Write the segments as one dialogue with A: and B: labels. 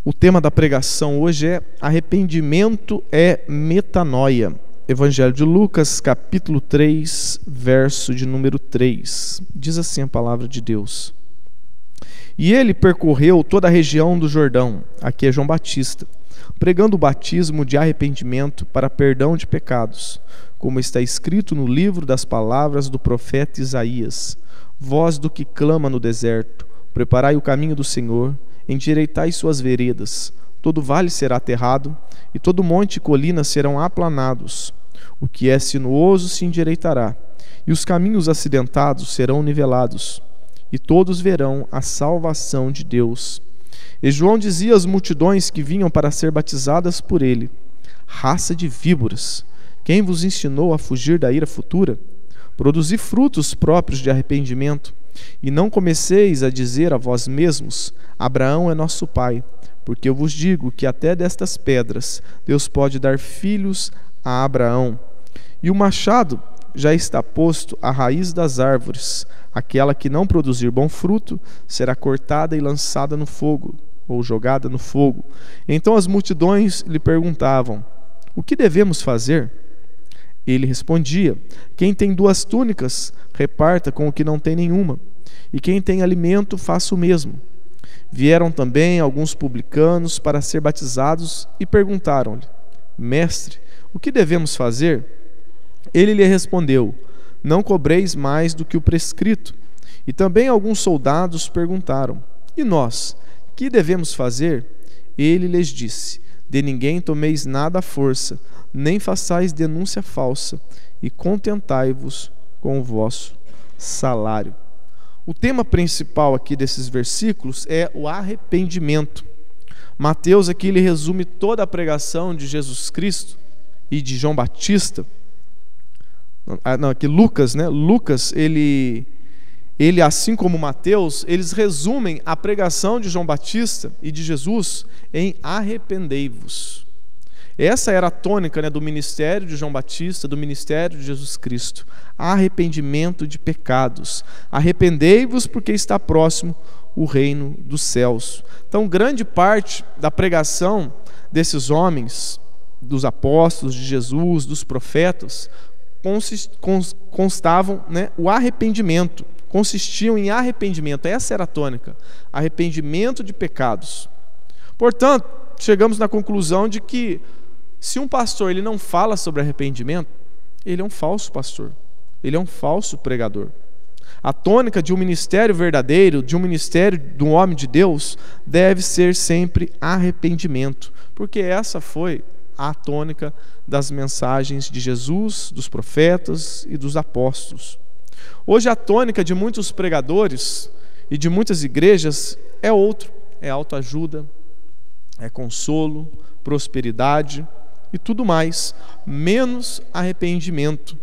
A: O tema da pregação hoje é arrependimento é metanoia. Evangelho de Lucas, capítulo 3, verso de número 3. Diz assim a palavra de Deus. E ele percorreu toda a região do Jordão, aqui é João Batista, pregando o batismo de arrependimento para perdão de pecados, como está escrito no livro das palavras do profeta Isaías. Voz do que clama no deserto, preparai o caminho do Senhor, endireitai suas veredas. Todo vale será aterrado, e todo monte e colina serão aplanados. O que é sinuoso se endireitará, e os caminhos acidentados serão nivelados, e todos verão a salvação de Deus. E João dizia às multidões que vinham para ser batizadas por ele: raça de víboras, quem vos ensinou a fugir da ira futura? Produzi frutos próprios de arrependimento, e não comeceis a dizer a vós mesmos: Abraão é nosso pai, porque eu vos digo que até destas pedras Deus pode dar filhos a Abraão. E o machado já está posto à raiz das árvores. Aquela que não produzir bom fruto será cortada e lançada no fogo, ou jogada no fogo. Então as multidões lhe perguntavam: o que devemos fazer? Ele respondia: quem tem 2 túnicas, reparta com o que não tem nenhuma, e quem tem alimento, faça o mesmo. Vieram também alguns publicanos para ser batizados e perguntaram-lhe: Mestre, o que devemos fazer? Ele lhe respondeu: não cobreis mais do que o prescrito. E também alguns soldados perguntaram: e nós, que devemos fazer? Ele lhes disse: de ninguém tomeis nada à força, nem façais denúncia falsa, e contentai-vos com o vosso salário. O tema principal aqui desses versículos é o arrependimento. Mateus aqui ele resume toda a pregação de Jesus Cristo e de João Batista. Aqui Lucas, né? Lucas, ele assim como Mateus, eles resumem a pregação de João Batista e de Jesus em arrependei-vos. Essa era a tônica, né, do ministério de João Batista, do ministério de Jesus Cristo. Arrependimento de pecados. Arrependei-vos porque está próximo o reino dos céus. Então, grande parte da pregação desses homens, dos apóstolos de Jesus, dos profetas, constavam, né, o arrependimento, consistiam em arrependimento. Essa era a tônica, arrependimento de pecados. Portanto, chegamos na conclusão de que se um pastor ele não fala sobre arrependimento, ele é um falso pastor, ele é um falso pregador. A tônica de um ministério verdadeiro, de um ministério de um homem de Deus, deve ser sempre arrependimento, porque essa foi a tônica das mensagens de Jesus, dos profetas e dos apóstolos. Hoje a tônica de muitos pregadores e de muitas igrejas é outro, é autoajuda, é consolo, prosperidade e tudo mais, menos arrependimento.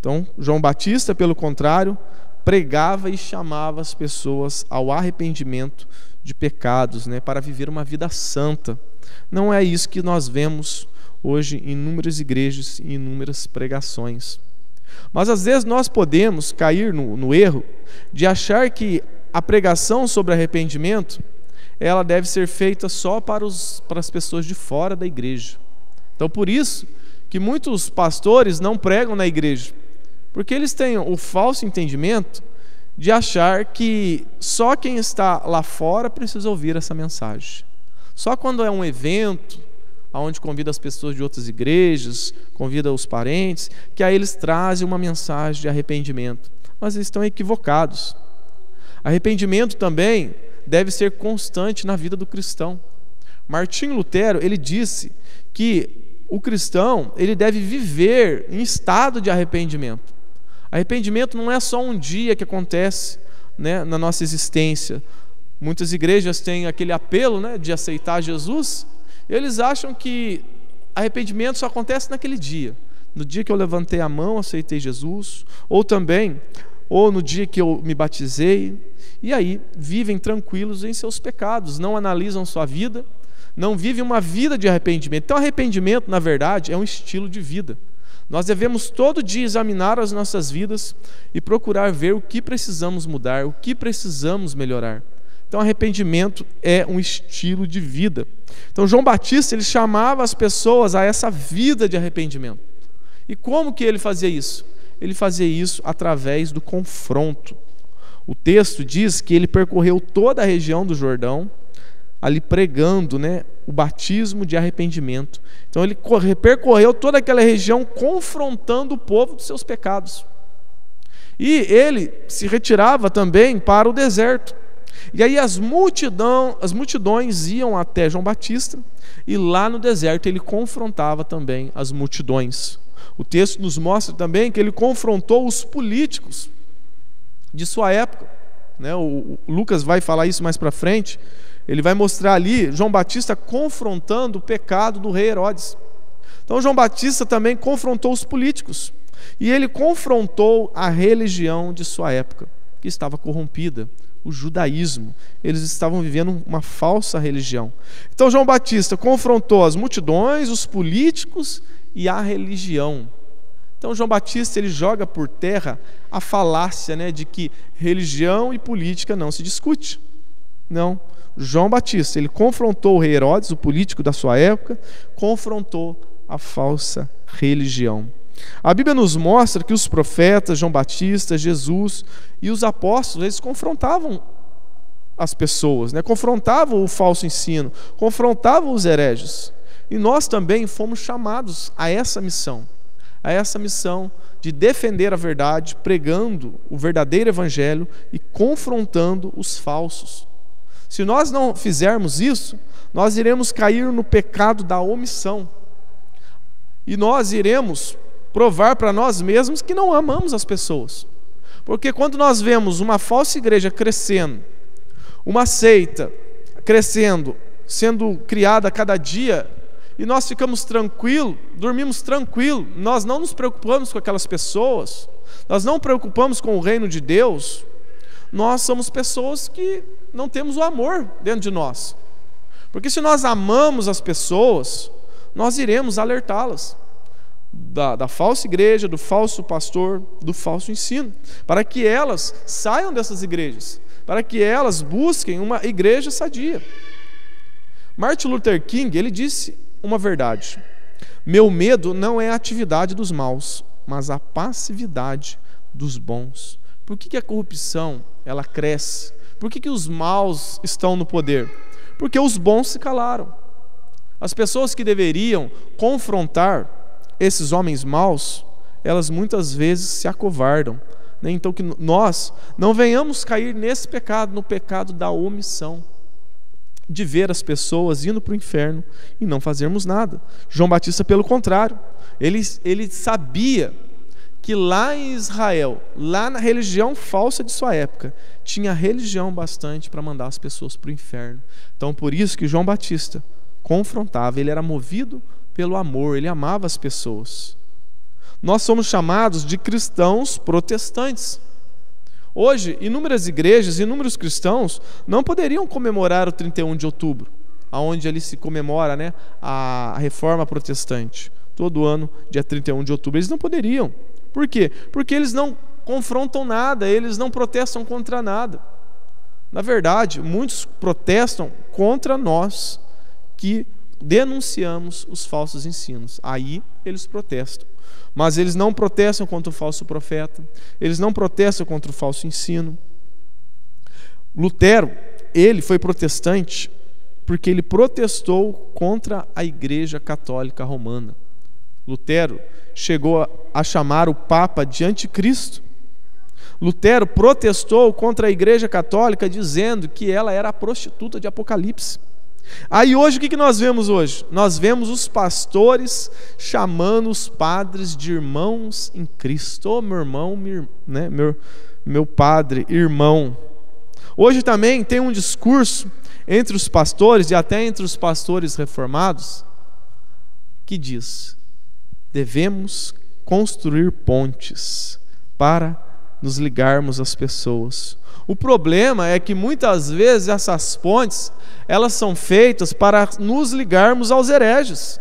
A: Então, João Batista, pelo contrário, pregava e chamava as pessoas ao arrependimento de pecados, né, para viver uma vida santa. Não é isso que nós vemos hoje em inúmeras igrejas e inúmeras pregações. Mas às vezes nós podemos cair no erro de achar que a pregação sobre arrependimento ela deve ser feita só para as pessoas de fora da igreja. Então por isso que muitos pastores não pregam na igreja, porque eles têm o falso entendimento de achar que só quem está lá fora precisa ouvir essa mensagem. Só quando é um evento onde convida as pessoas de outras igrejas, convida os parentes, que aí eles trazem uma mensagem de arrependimento. Mas eles estão equivocados. Arrependimento também deve ser constante na vida do cristão. Martinho Lutero, ele disse que o cristão, ele deve viver em estado de arrependimento. Arrependimento não é só um dia que acontece, né, na nossa existência. Muitas igrejas têm aquele apelo, né, de aceitar Jesus. Eles acham que arrependimento só acontece naquele dia. No dia que eu levantei a mão, aceitei Jesus, ou no dia que eu me batizei. E aí vivem tranquilos em seus pecados, não analisam sua vida, não vivem uma vida de arrependimento. Então arrependimento, na verdade, é um estilo de vida. Nós devemos todo dia examinar as nossas vidas e procurar ver o que precisamos mudar, o que precisamos melhorar. Então, arrependimento é um estilo de vida. Então, João Batista, ele chamava as pessoas a essa vida de arrependimento. E como que ele fazia isso? Ele fazia isso através do confronto. O texto diz que ele percorreu toda a região do Jordão, ali pregando, o batismo de arrependimento. Então ele percorreu toda aquela região confrontando o povo dos seus pecados. E ele se retirava também para o deserto. E aí as multidões iam até João Batista, e lá no deserto ele confrontava também as multidões. O texto nos mostra também que ele confrontou os políticos de sua época. O Lucas vai falar isso mais para frente. Ele vai mostrar ali João Batista confrontando o pecado do rei Herodes. Então João Batista também confrontou os políticos. E ele confrontou a religião de sua época, que estava corrompida, o judaísmo. Eles estavam vivendo uma falsa religião. Então João Batista confrontou as multidões, os políticos e a religião. Então João Batista, ele joga por terra a falácia, de que religião e política não se discute. Não. João Batista, ele confrontou o rei Herodes, o político da sua época, confrontou a falsa religião. A Bíblia nos mostra que os profetas, João Batista, Jesus e os apóstolos, eles confrontavam as pessoas, confrontavam o falso ensino, confrontavam os hereges. E nós também fomos chamados a essa missão de defender a verdade, pregando o verdadeiro evangelho e confrontando os falsos. Se nós não fizermos isso, nós iremos cair no pecado da omissão. E nós iremos provar para nós mesmos que não amamos as pessoas. Porque quando nós vemos uma falsa igreja crescendo, uma seita crescendo, sendo criada a cada dia, e nós ficamos tranquilos, dormimos tranquilos, nós não nos preocupamos com aquelas pessoas, nós não preocupamos com o reino de Deus, nós somos pessoas que não temos o amor dentro de nós. Porque se nós amamos as pessoas, nós iremos alertá-las da falsa igreja, do falso pastor, do falso ensino, para que elas saiam dessas igrejas, para que elas busquem uma igreja sadia. Martin Luther King, ele disse uma verdade: meu medo não é a atividade dos maus, mas a passividade dos bons. Por que a corrupção ela cresce? Por que os maus estão no poder? Porque os bons se calaram. As pessoas que deveriam confrontar esses homens maus, elas muitas vezes se acovardam. Então que nós não venhamos cair nesse pecado, no pecado da omissão, de ver as pessoas indo para o inferno e não fazermos nada. João Batista, pelo contrário, ele sabia que lá em Israel, lá na religião falsa de sua época, tinha religião bastante para mandar as pessoas para o inferno. Então por isso que João Batista confrontava, ele era movido pelo amor, ele amava as pessoas. Nós somos chamados de cristãos protestantes. Hoje, inúmeras igrejas, inúmeros cristãos não poderiam comemorar o 31 de outubro, onde ali se comemora a reforma protestante. Todo ano, dia 31 de outubro, eles não poderiam. Por quê? Porque eles não confrontam nada, eles não protestam contra nada. Na verdade, muitos protestam contra nós, que denunciamos os falsos ensinos. Aí eles protestam. Mas eles não protestam contra o falso profeta, eles não protestam contra o falso ensino. Lutero, ele foi protestante porque ele protestou contra a Igreja Católica Romana. Lutero chegou a chamar o Papa de anticristo. Lutero protestou contra a Igreja Católica dizendo que ela era a prostituta de Apocalipse. Aí hoje, o que nós vemos hoje? Nós vemos os pastores chamando os padres de irmãos em Cristo. Oh, meu irmão, meu padre, irmão. Hoje também tem um discurso entre os pastores e até entre os pastores reformados que diz: devemos construir pontes para nos ligarmos às pessoas. O problema é que muitas vezes essas pontes, elas são feitas para nos ligarmos aos hereges,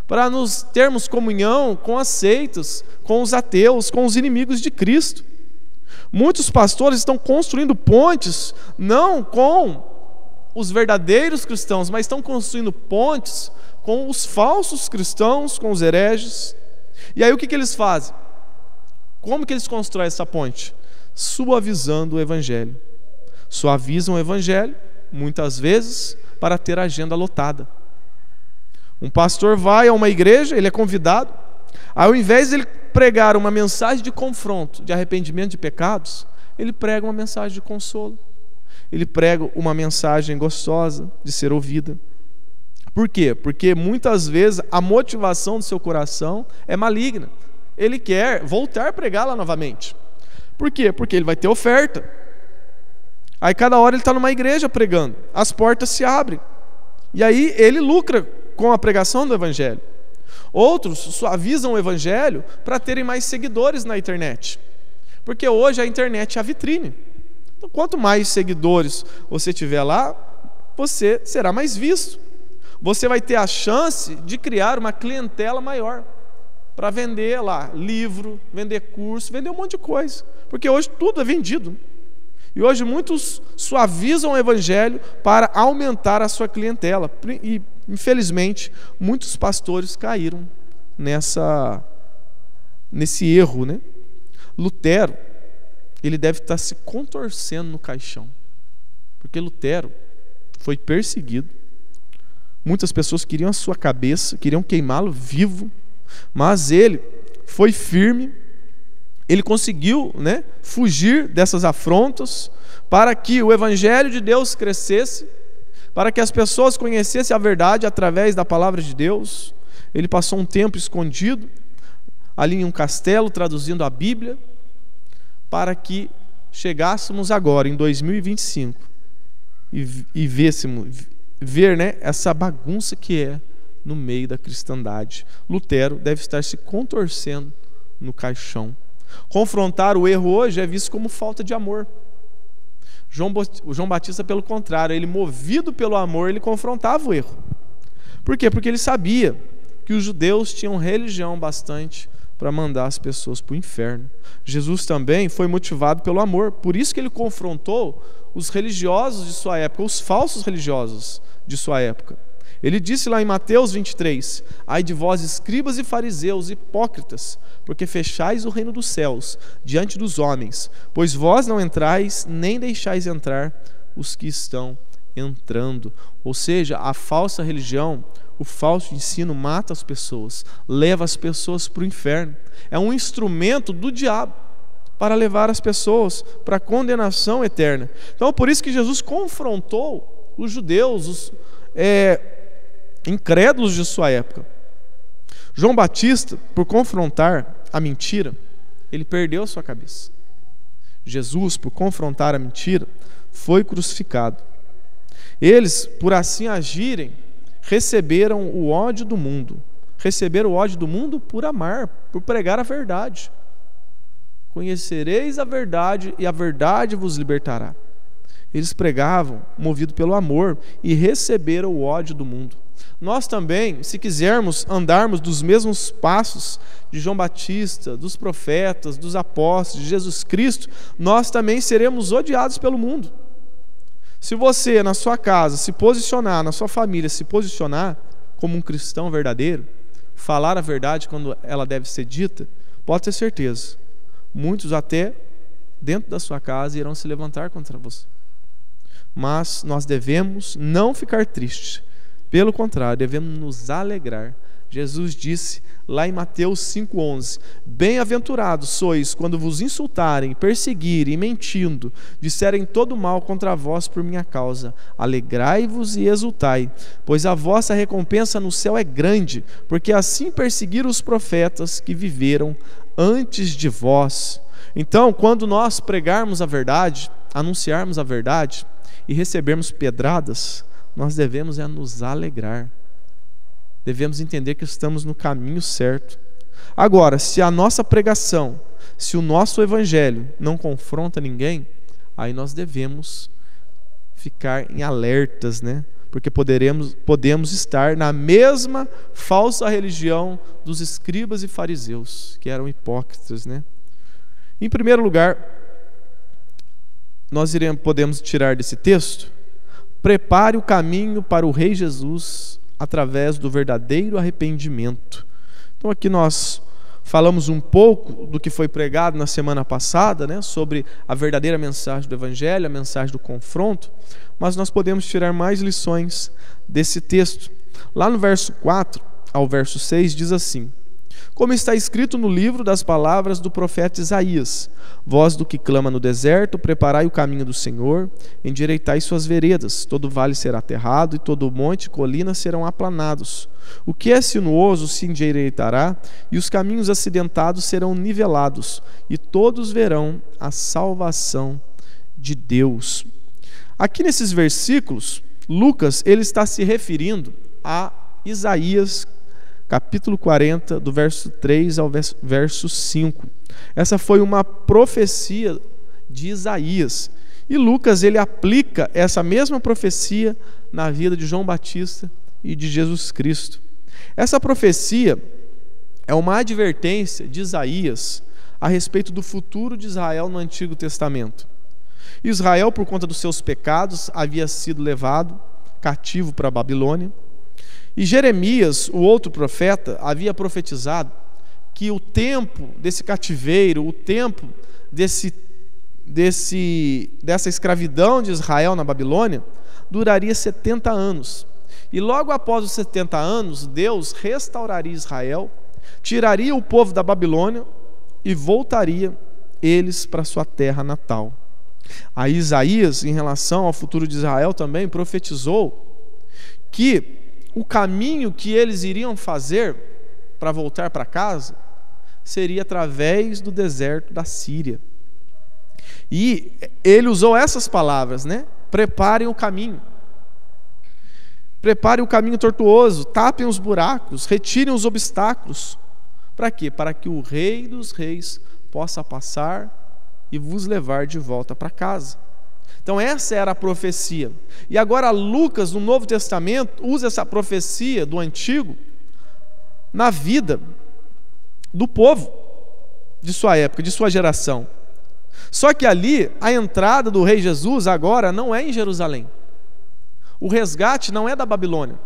A: para nos termos comunhão com as seitas, com os ateus, com os inimigos de Cristo. Muitos pastores estão construindo pontes, não com os verdadeiros cristãos, mas estão construindo pontes com os falsos cristãos, com os hereges. E aí o que eles fazem? Como que eles constroem essa ponte? Suavizando o evangelho. Suavizam o evangelho, muitas vezes, para ter a agenda lotada. Um pastor vai a uma igreja, ele é convidado, ao invés de ele pregar uma mensagem de confronto, de arrependimento de pecados, ele prega uma mensagem de consolo. Ele prega uma mensagem gostosa de ser ouvida. Por quê? Porque muitas vezes a motivação do seu coração é maligna. Ele quer voltar a pregar lá novamente. Por quê? Porque ele vai ter oferta. Aí cada hora ele está numa igreja pregando, as portas se abrem. E aí ele lucra com a pregação do evangelho. Outros suavizam o evangelho para terem mais seguidores na internet. Porque hoje a internet é a vitrine. Então, quanto mais seguidores você tiver lá, você será mais visto. Você vai ter a chance de criar uma clientela maior para vender lá livro, vender curso, vender um monte de coisa. Porque hoje tudo é vendido. E hoje muitos suavizam o evangelho para aumentar a sua clientela. E, infelizmente, muitos pastores caíram nesse erro, né? Lutero, ele deve estar se contorcendo no caixão. Porque Lutero foi perseguido. Muitas pessoas queriam a sua cabeça, queriam queimá-lo vivo. Mas ele foi firme. Ele conseguiu, né, fugir dessas afrontas para que o evangelho de Deus crescesse, para que as pessoas conhecessem a verdade através da palavra de Deus. Ele passou um tempo escondido ali em um castelo traduzindo a Bíblia, para que chegássemos agora em 2025 e ver, né, essa bagunça que é no meio da cristandade. Lutero deve estar se contorcendo no caixão. Confrontar o erro hoje é visto como falta de amor. João Batista, pelo contrário, ele, movido pelo amor, ele confrontava o erro. Por quê? Porque ele sabia que os judeus tinham religião bastante para mandar as pessoas para o inferno. Jesus também foi motivado pelo amor, por isso que ele confrontou os religiosos de sua época, os falsos religiosos de sua época. Ele disse lá em Mateus 23: ai de vós, escribas e fariseus, hipócritas, porque fechais o reino dos céus diante dos homens, pois vós não entrais, nem deixais entrar os que estão entrando. Ou seja, a falsa religião, o falso ensino mata as pessoas, leva as pessoas para o inferno. É um instrumento do diabo para levar as pessoas para a condenação eterna. Então, por isso que Jesus confrontou os judeus, os incrédulos de sua época. João Batista, por confrontar a mentira, ele perdeu a sua cabeça. Jesus, por confrontar a mentira, foi crucificado. Eles, por assim agirem, receberam o ódio do mundo. Receberam o ódio do mundo por amar, por pregar a verdade. Conhecereis a verdade e a verdade vos libertará. Eles pregavam movido pelo amor e receberam o ódio do mundo. Nós também, se quisermos andarmos dos mesmos passos de João Batista, dos profetas, dos apóstolos, de Jesus Cristo, nós também seremos odiados pelo mundo. Se você, na sua casa, se posicionar, na sua família, se posicionar como um cristão verdadeiro, falar a verdade quando ela deve ser dita, pode ter certeza, muitos até dentro da sua casa irão se levantar contra você. Mas nós devemos não ficar tristes. Pelo contrário, devemos nos alegrar. Jesus disse lá em Mateus 5,11: bem-aventurados sois quando vos insultarem, perseguirem, mentindo, disserem todo mal contra vós por minha causa. Alegrai-vos e exultai, pois a vossa recompensa no céu é grande, porque assim perseguiram os profetas que viveram antes de vós. Então, quando nós pregarmos a verdade, anunciarmos a verdade e recebermos pedradas, nós devemos nos alegrar. Devemos entender que estamos no caminho certo. Agora, se a nossa pregação, se o nosso evangelho não confronta ninguém, aí nós devemos ficar em alertas, né? Porque podemos estar na mesma falsa religião dos escribas e fariseus, que eram hipócritas, né? Em primeiro lugar, nós podemos tirar desse texto? Prepare o caminho para o Rei Jesus através do verdadeiro arrependimento. Então aqui nós falamos um pouco do que foi pregado na semana passada, né, sobre a verdadeira mensagem do Evangelho, a mensagem do confronto, mas nós podemos tirar mais lições desse texto. Lá no verso 4 ao verso 6 diz assim: como está escrito no livro das palavras do profeta Isaías: voz do que clama no deserto, preparai o caminho do Senhor, endireitai suas veredas, todo vale será aterrado e todo monte e colina serão aplanados. O que é sinuoso se endireitará e os caminhos acidentados serão nivelados, e todos verão a salvação de Deus. Aqui nesses versículos, Lucas ele está se referindo a Isaías capítulo 40, do verso 3 ao verso 5. Essa foi uma profecia de Isaías. E Lucas ele aplica essa mesma profecia na vida de João Batista e de Jesus Cristo. Essa profecia é uma advertência de Isaías a respeito do futuro de Israel no Antigo Testamento. Israel, por conta dos seus pecados, havia sido levado cativo para a Babilônia. E Jeremias, o outro profeta, havia profetizado que o tempo desse cativeiro, o tempo dessa escravidão de Israel na Babilônia, duraria 70 anos. E logo após os 70 anos, Deus restauraria Israel, tiraria o povo da Babilônia e voltaria eles para sua terra natal. Aí Isaías, em relação ao futuro de Israel, também profetizou que o caminho que eles iriam fazer para voltar para casa seria através do deserto da Síria. E ele usou essas palavras, né? Preparem o caminho. Preparem o caminho tortuoso, tapem os buracos, retirem os obstáculos. Para quê? Para que o Rei dos Reis possa passar e vos levar de volta para casa. Então essa era a profecia. E agora Lucas, no Novo Testamento, usa essa profecia do Antigo na vida do povo de sua época, de sua geração. Só que ali, a entrada do Rei Jesus agora não é em Jerusalém. O resgate não é da Babilônia.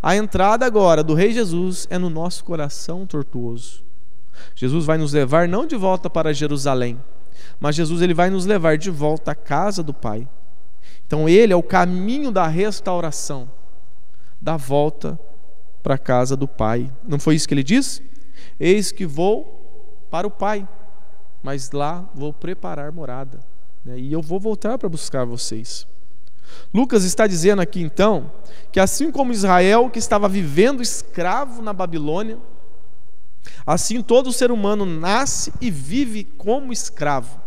A: A entrada agora do Rei Jesus é no nosso coração tortuoso. Jesus vai nos levar não de volta para Jerusalém, mas Jesus ele vai nos levar de volta à casa do Pai. Então ele é o caminho da restauração, da volta para a casa do Pai. Não foi isso que ele disse? Eis que vou para o Pai, mas lá vou preparar morada, e eu vou voltar para buscar vocês. Lucas está dizendo aqui então que assim como Israel, que estava vivendo escravo na Babilônia, assim todo ser humano nasce e vive como escravo.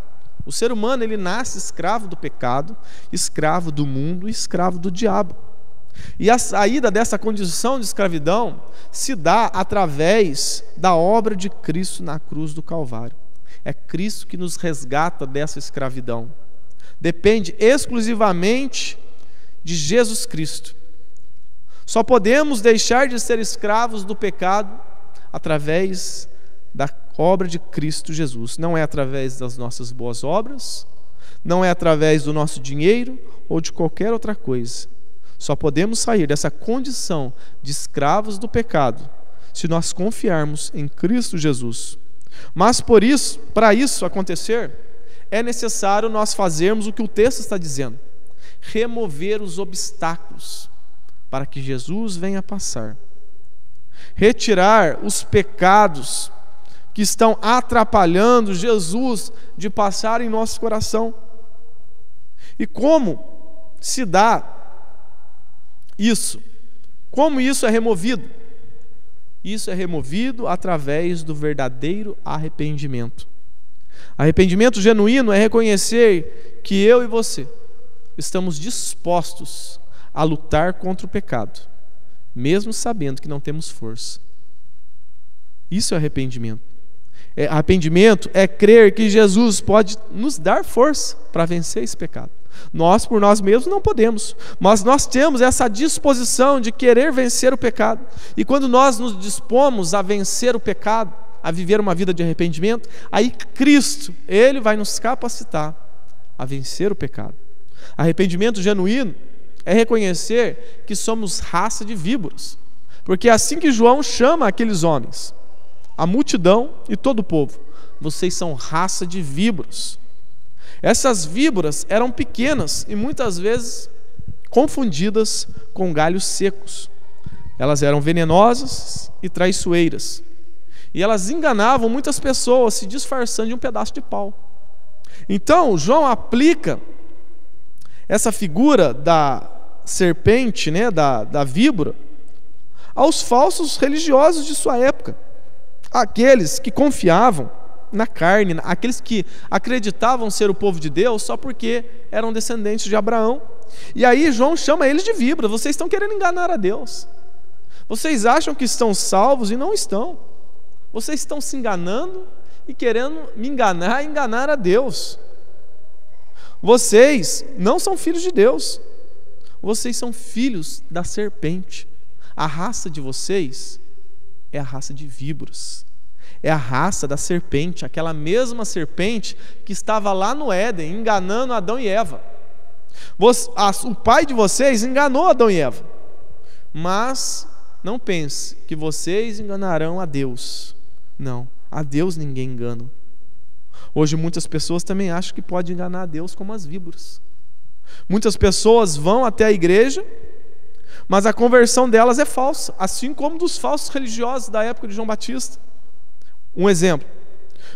A: O ser humano ele nasce escravo do pecado, escravo do mundo, escravo do diabo. E a saída dessa condição de escravidão se dá através da obra de Cristo na cruz do Calvário. É Cristo que nos resgata dessa escravidão. Depende exclusivamente de Jesus Cristo. Só podemos deixar de ser escravos do pecado através da obra de Cristo Jesus. Não é através das nossas boas obras, não é através do nosso dinheiro ou de qualquer outra coisa. Só podemos sair dessa condição de escravos do pecado se nós confiarmos em Cristo Jesus. Mas para isso acontecer, é necessário nós fazermos o que o texto está dizendo: remover os obstáculos para que Jesus venha passar. Retirar os pecados que estão atrapalhando Jesus de passar em nosso coração. E como se dá isso? Como isso é removido? Isso é removido através do verdadeiro arrependimento. Arrependimento genuíno é reconhecer que eu e você estamos dispostos a lutar contra o pecado, mesmo sabendo que não temos força. Isso é arrependimento. Arrependimento é crer que Jesus pode nos dar força para vencer esse pecado. Nós, por nós mesmos, não podemos, mas nós temos essa disposição de querer vencer o pecado. E quando nós nos dispomos a vencer o pecado, a viver uma vida de arrependimento, aí Cristo, Ele vai nos capacitar a vencer o pecado. Arrependimento genuíno é reconhecer que somos raça de víboras, porque é assim que João chama aqueles homens, a multidão e todo o povo: vocês são raça de víboras. Essas víboras eram pequenas e muitas vezes confundidas com galhos secos. Elas eram venenosas e traiçoeiras, e elas enganavam muitas pessoas se disfarçando de um pedaço de pau. Então João aplica essa figura da serpente, né, da víbora, aos falsos religiosos de sua época, aqueles que confiavam na carne, aqueles que acreditavam ser o povo de Deus só porque eram descendentes de Abraão. E aí João chama eles de víbora. Vocês estão querendo enganar a Deus. Vocês acham que estão salvos e não estão. Vocês estão se enganando e querendo me enganar e enganar a Deus. Vocês não são filhos de Deus. Vocês são filhos da serpente. A raça de vocês é a raça de víboras. É a raça da serpente, aquela mesma serpente que estava lá no Éden, enganando Adão e Eva. O pai de vocês enganou Adão e Eva. Mas não pense que vocês enganarão a Deus. Não, a Deus ninguém engana. Hoje muitas pessoas também acham que pode enganar a Deus como as víboras. Muitas pessoas vão até a igreja, mas a conversão delas é falsa, assim como dos falsos religiosos da época de João Batista. Um exemplo: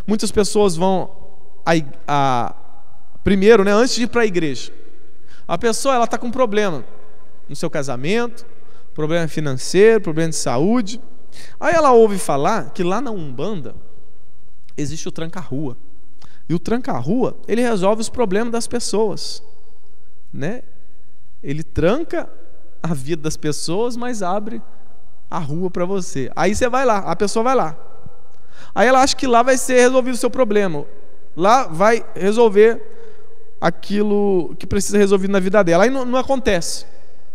A: muitas pessoas vão primeiro, né, antes de ir para a igreja, a pessoa está com problema no seu casamento, problema financeiro, problema de saúde. Aí ela ouve falar que lá na Umbanda existe o tranca-rua. E o tranca-rua, ele resolve os problemas das pessoas, né? Ele tranca a vida das pessoas, mas abre a rua para você. Aí você vai lá, a pessoa vai lá. Aí ela acha que lá vai ser resolvido o seu problema. Lá vai resolver aquilo que precisa ser resolvido na vida dela. Aí não acontece,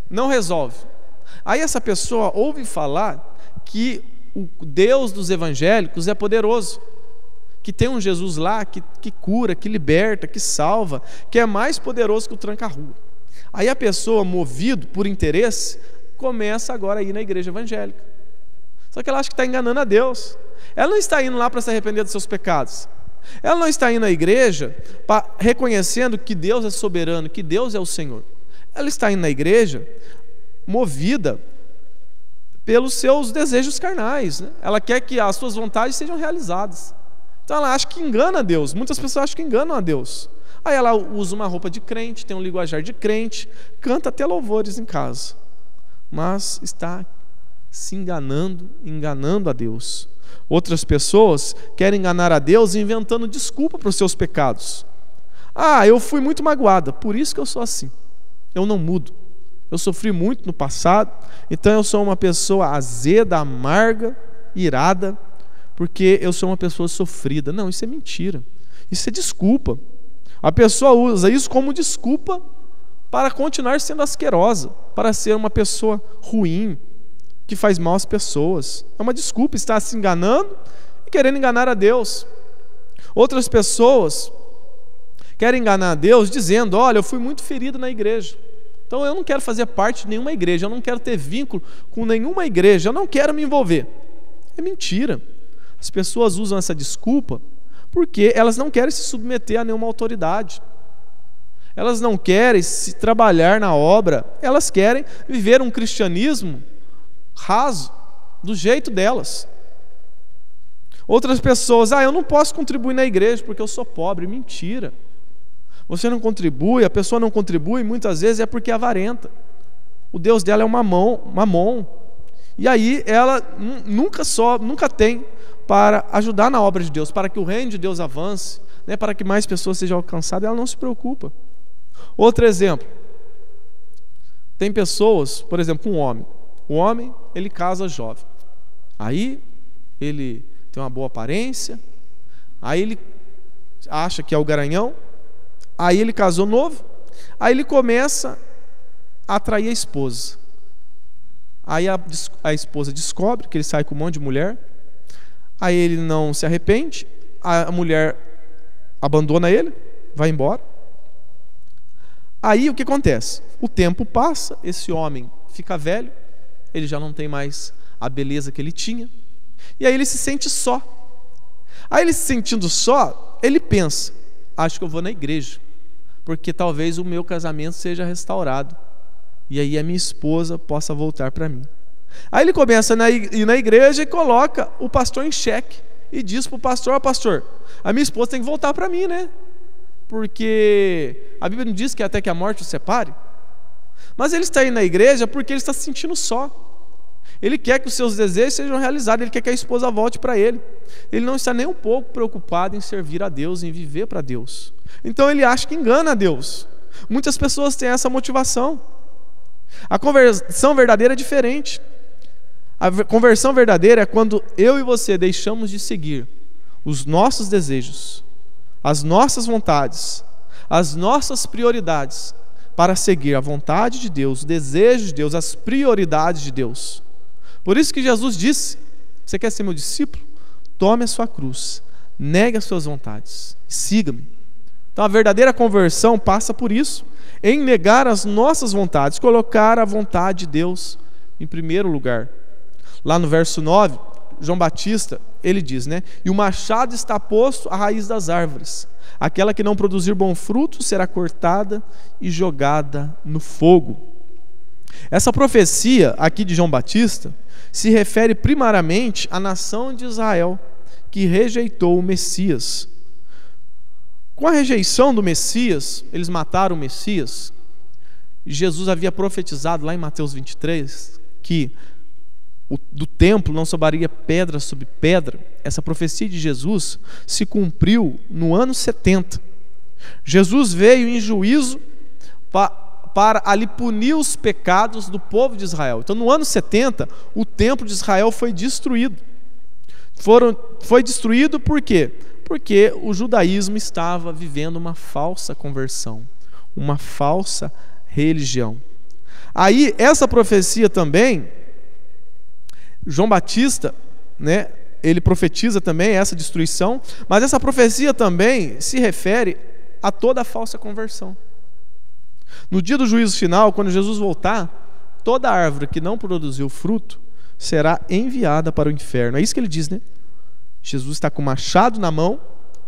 A: não resolve. Aí essa pessoa ouve falar que o Deus dos evangélicos é poderoso, que tem um Jesus lá que cura, que liberta, que salva, que é mais poderoso que o tranca-rua. Aí a pessoa, movido por interesse, começa agora a ir na igreja evangélica. Só que ela acha que está enganando a Deus. Ela não está indo lá para se arrepender dos seus pecados. Ela não está indo à igreja reconhecendo que Deus é soberano, que Deus é o Senhor. Ela está indo na igreja movida pelos seus desejos carnais, né? Ela quer que as suas vontades sejam realizadas. Então ela acha que engana a Deus. Muitas pessoas acham que enganam a Deus. Aí ela usa uma roupa de crente, tem um linguajar de crente, canta até louvores em casa, mas está se enganando a Deus. Outras pessoas querem enganar a Deus inventando desculpa para os seus pecados. Eu fui muito magoada, por isso que eu sou assim. Eu não mudo. Eu sofri muito no passado, então eu sou uma pessoa azeda, amarga, irada, porque eu sou uma pessoa sofrida. Não, isso é mentira. Isso é desculpa. A pessoa usa isso como desculpa para continuar sendo asquerosa, para ser uma pessoa ruim, que faz mal às pessoas. É uma desculpa, está se enganando e querendo enganar a Deus. Outras pessoas querem enganar a Deus dizendo: olha, eu fui muito ferido na igreja, então eu não quero fazer parte de nenhuma igreja, eu não quero ter vínculo com nenhuma igreja, eu não quero me envolver. É mentira. As pessoas usam essa desculpa porque elas não querem se submeter a nenhuma autoridade. Elas não querem se trabalhar na obra, elas querem viver um cristianismo raso, do jeito delas. Outras pessoas: eu não posso contribuir na igreja porque eu sou pobre. Mentira. Você não contribui, a pessoa não contribui, muitas vezes é porque é avarenta. O Deus dela é o mamon. E aí ela nunca tem para ajudar na obra de Deus, para que o reino de Deus avance, né, para que mais pessoas sejam alcançadas. Ela não se preocupa. Outro exemplo: tem pessoas, por exemplo, um homem. O homem, ele casa jovem. Aí ele tem uma boa aparência, aí ele acha que é o garanhão, aí ele casou novo, aí ele começa a atrair a esposa. Aí a esposa descobre que ele sai com um monte de mulher, aí ele não se arrepende, a mulher abandona ele, vai embora, Aí o que acontece? O tempo passa, esse homem fica velho, ele já não tem mais a beleza que ele tinha, e aí ele se sente só. Aí ele se sentindo só, ele pensa: acho que eu vou na igreja, porque talvez o meu casamento seja restaurado, e aí a minha esposa possa voltar para mim. Aí ele começa a ir na igreja e coloca o pastor em xeque, e diz para o pastor: pastor, a minha esposa tem que voltar para mim, né? Porque a Bíblia não diz que até que a morte o separe. Mas ele está indo na igreja porque ele está se sentindo só. Ele quer que os seus desejos sejam realizados, ele quer que a esposa volte para ele. Ele não está nem um pouco preocupado em servir a Deus, em viver para Deus. Então ele acha que engana a Deus. Muitas pessoas têm essa motivação. A conversão verdadeira é diferente. A conversão verdadeira é quando eu e você deixamos de seguir os nossos desejos, as nossas vontades, as nossas prioridades, para seguir a vontade de Deus, o desejo de Deus, as prioridades de Deus. Por isso que Jesus disse: você quer ser meu discípulo? Tome a sua cruz, negue as suas vontades, siga-me. Então a verdadeira conversão passa por isso, em negar as nossas vontades, colocar a vontade de Deus em primeiro lugar. Lá no verso 9, João Batista, ele diz, né? E o machado está posto à raiz das árvores. Aquela que não produzir bom fruto será cortada e jogada no fogo. Essa profecia aqui de João Batista se refere primariamente à nação de Israel, que rejeitou o Messias. Com a rejeição do Messias, eles mataram o Messias. Jesus havia profetizado lá em Mateus 23 que do templo não sobraria pedra sobre pedra. Essa profecia de Jesus se cumpriu no ano 70. Jesus veio em juízo para ali punir os pecados do povo de Israel. Então no ano 70 o templo de Israel foi destruído. Foi destruído por quê? Porque o judaísmo estava vivendo uma falsa conversão, uma falsa religião. Aí essa profecia também, João Batista, né, ele profetiza também essa destruição, mas essa profecia também se refere a toda a falsa conversão. No dia do juízo final, quando Jesus voltar, toda árvore que não produziu fruto será enviada para o inferno. É isso que ele diz, né? Jesus está com o machado na mão,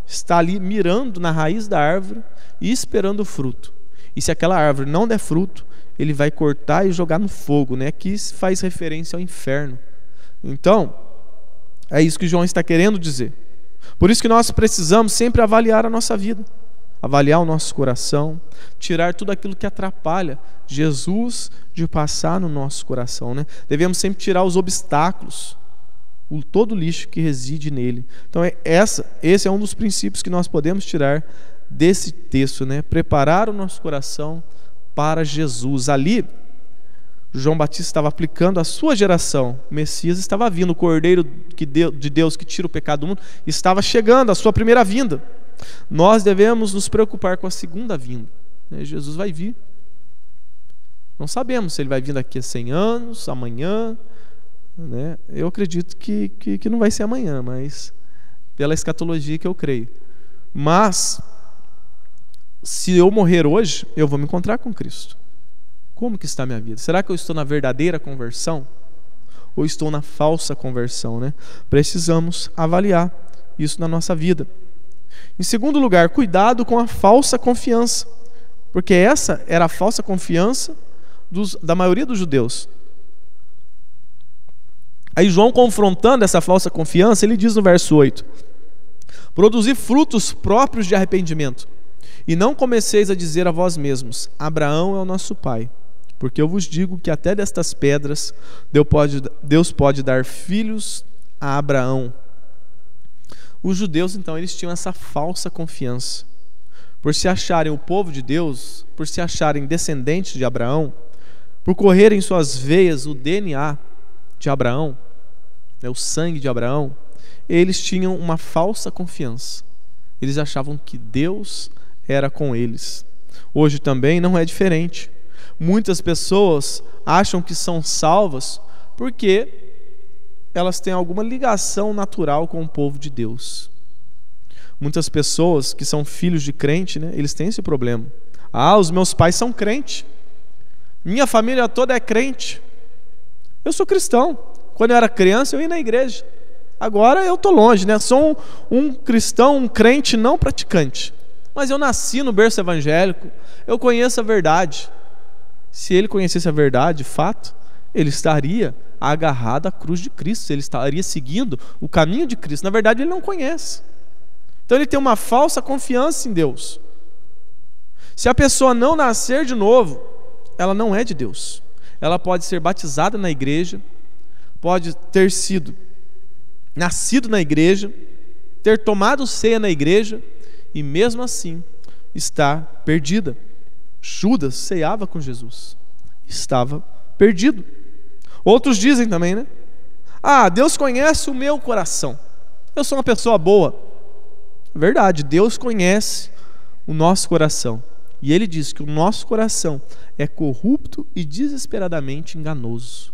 A: está ali mirando na raiz da árvore e esperando o fruto. E se aquela árvore não der fruto, ele vai cortar e jogar no fogo, né? Que faz referência ao inferno. Então, é isso que João está querendo dizer. Por isso que nós precisamos sempre avaliar a nossa vida, avaliar o nosso coração, tirar tudo aquilo que atrapalha Jesus de passar no nosso coração, né? Devemos sempre tirar os obstáculos, todo o lixo que reside nele. Então esse é um dos princípios que nós podemos tirar desse texto, né? Preparar o nosso coração para Jesus. Ali João Batista estava aplicando a sua geração. O Messias estava vindo, o Cordeiro de Deus que tira o pecado do mundo estava chegando, a sua primeira vinda. Nós devemos nos preocupar com a segunda vinda, né? Jesus vai vir. Não sabemos se ele vai vir daqui a 100 anos, amanhã, né? Eu acredito que não vai ser amanhã, mas pela escatologia que eu creio. Mas se eu morrer hoje, eu vou me encontrar com Cristo. Como que está a minha vida? Será que eu estou na verdadeira conversão? Ou estou na falsa conversão, né? Precisamos avaliar isso na nossa vida. Em segundo lugar, cuidado com a falsa confiança, porque essa era a falsa confiança da maioria dos judeus. Aí João, confrontando essa falsa confiança, ele diz no verso 8: produzir frutos próprios de arrependimento, e não comeceis a dizer a vós mesmos: Abraão é o nosso pai, porque eu vos digo que até destas pedras Deus pode dar filhos a Abraão. Os judeus, então, eles tinham essa falsa confiança. Por se acharem o povo de Deus, por se acharem descendentes de Abraão, por correr em suas veias o DNA de Abraão, né, o sangue de Abraão, eles tinham uma falsa confiança. Eles achavam que Deus era com eles. Hoje também não é diferente. Muitas pessoas acham que são salvas porque elas têm alguma ligação natural com o povo de Deus. Muitas pessoas que são filhos de crente, né, eles têm esse problema. Ah, os meus pais são crentes. Minha família toda é crente. Eu sou cristão. Quando eu era criança, eu ia na igreja. Agora eu estou longe, né? Sou um cristão, um crente não praticante. Mas eu nasci no berço evangélico. Eu conheço a verdade. Se ele conhecesse a verdade, de fato, ele estaria agarrado à cruz de Cristo. Ele estaria seguindo o caminho de Cristo. Na verdade, ele não conhece. Então ele tem uma falsa confiança em Deus. Se a pessoa não nascer de novo, ela não é de Deus. Ela pode ser batizada na igreja, pode ter sido nascido na igreja, ter tomado ceia na igreja, e mesmo assim está perdida. Judas ceava com Jesus, estava perdido. Outros dizem também, né? Ah, Deus conhece o meu coração, eu sou uma pessoa boa. Verdade, Deus conhece o nosso coração. E Ele diz que o nosso coração é corrupto e desesperadamente enganoso.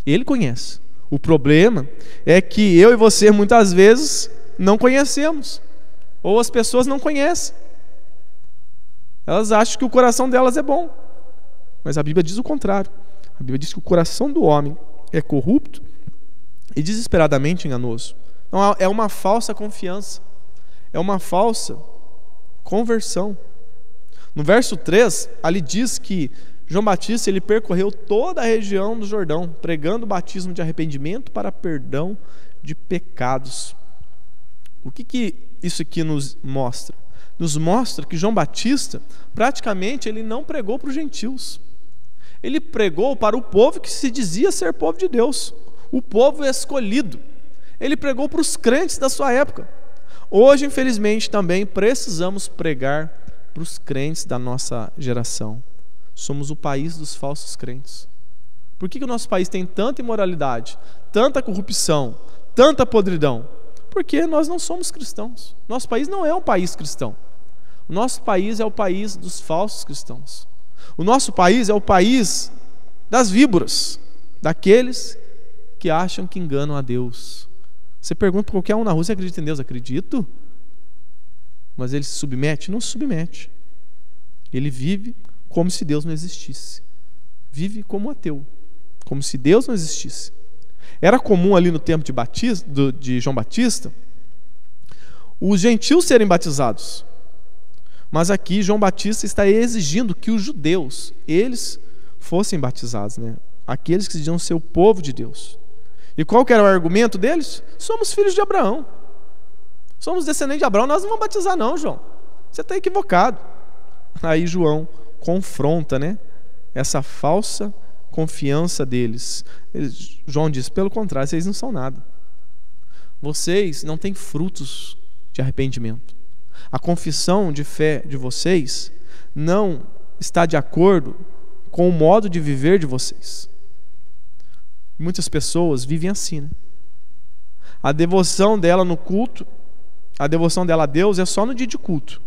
A: Ele conhece. O problema é que eu e você muitas vezes não conhecemos. Ou as pessoas não conhecem. Elas acham que o coração delas é bom. Mas a Bíblia diz o contrário. A Bíblia diz que o coração do homem é corrupto e desesperadamente enganoso. Então é uma falsa confiança. É uma falsa conversão. No verso 3, ali diz que João Batista ele percorreu toda a região do Jordão, pregando o batismo de arrependimento para perdão de pecados. O que isso aqui nos mostra? Nos mostra que João Batista, praticamente, ele não pregou para os gentios. Ele pregou para o povo que se dizia ser povo de Deus, o povo escolhido. Ele pregou para os crentes da sua época. Hoje, infelizmente, também precisamos pregar para os crentes da nossa geração. Somos o país dos falsos crentes. Por que o nosso país tem tanta imoralidade, tanta corrupção, tanta podridão? Porque nós não somos cristãos. Nosso país não é um país cristão. O nosso país é o país dos falsos cristãos. O nosso país é o país das víboras, daqueles que acham que enganam a Deus. Você pergunta para qualquer um na rua: você acredita em Deus? Acredito. Mas ele se submete? Não se submete. Ele vive como se Deus não existisse. Vive como ateu, como se Deus não existisse. Era comum ali no tempo de João Batista os gentios serem batizados. Mas aqui João Batista está exigindo que os judeus, eles fossem batizados, né? Aqueles que diziam ser o povo de Deus. E qual que era o argumento deles? Somos filhos de Abraão. Somos descendentes de Abraão, nós não vamos batizar não, João. Você está equivocado. Aí João confronta, né, essa falsa confiança deles. João diz: pelo contrário, vocês não são nada. Vocês não têm frutos de arrependimento. A confissão de fé de vocês não está de acordo com o modo de viver de vocês. Muitas pessoas vivem assim, né? A devoção dela no culto, a devoção dela a Deus é só no dia de culto,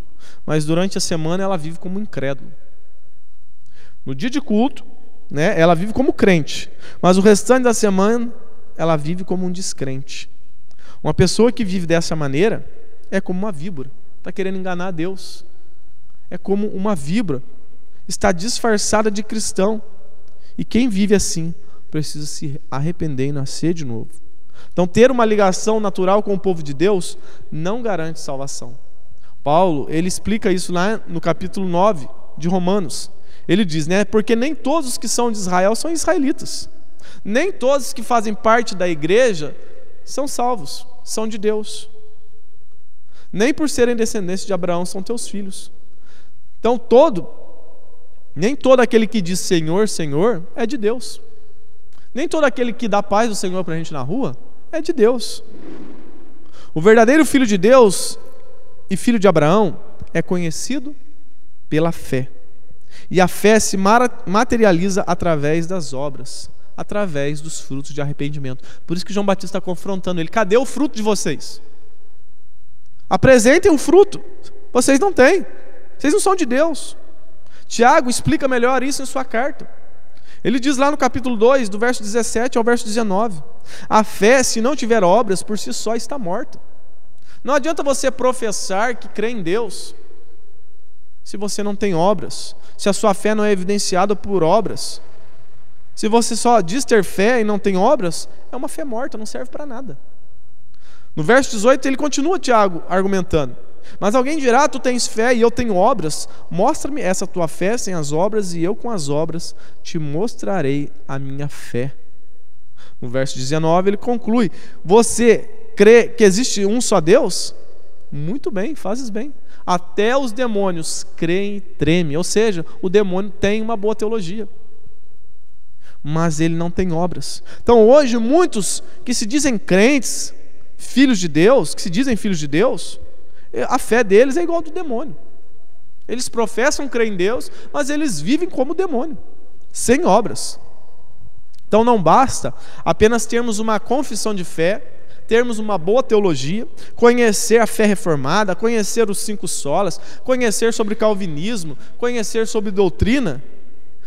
A: mas durante a semana ela vive como incrédulo. No dia de culto, né, ela vive como crente, mas o restante da semana ela vive como um descrente. Uma pessoa que vive dessa maneira é como uma víbora, está querendo enganar a Deus. É como uma víbora, está disfarçada de cristão. E quem vive assim precisa se arrepender e nascer de novo. Então, ter uma ligação natural com o povo de Deus não garante salvação. Paulo, ele explica isso lá no capítulo 9 de Romanos. Ele diz, né, porque nem todos os que são de Israel são israelitas. Nem todos que fazem parte da igreja são salvos, são de Deus. Nem por serem descendentes de Abraão são teus filhos. Então, nem todo aquele que diz Senhor, Senhor é de Deus. Nem todo aquele que dá paz do Senhor para a gente na rua é de Deus. O verdadeiro filho de Deus e filho de Abraão é conhecido pela fé. E a fé se materializa através das obras, através dos frutos de arrependimento. Por isso que João Batista está confrontando ele. Cadê o fruto de vocês? Apresentem o fruto. Vocês não têm. Vocês não são de Deus. Tiago explica melhor isso em sua carta. Ele diz lá no capítulo 2, do verso 17 ao verso 19: a fé, se não tiver obras, por si só está morta. Não adianta você professar que crê em Deus, se você não tem obras, se a sua fé não é evidenciada por obras. Se você só diz ter fé e não tem obras, é uma fé morta, não serve para nada. No verso 18 ele continua, Tiago, argumentando: mas alguém dirá, tu tens fé e eu tenho obras, mostra-me essa tua fé sem as obras, e eu com as obras te mostrarei a minha fé. No verso 19 ele conclui: você crê que existe um só Deus? Muito bem, fazes bem. Até os demônios creem e tremem. Ou seja, o demônio tem uma boa teologia, mas ele não tem obras. Então hoje muitos que se dizem crentes, filhos de Deus, que se dizem filhos de Deus, a fé deles é igual a do demônio. Eles professam crer em Deus, mas eles vivem como demônio, sem obras. Então não basta apenas termos uma confissão de fé, termos uma boa teologia, conhecer a fé reformada, conhecer os 5 solas, conhecer sobre calvinismo, conhecer sobre doutrina,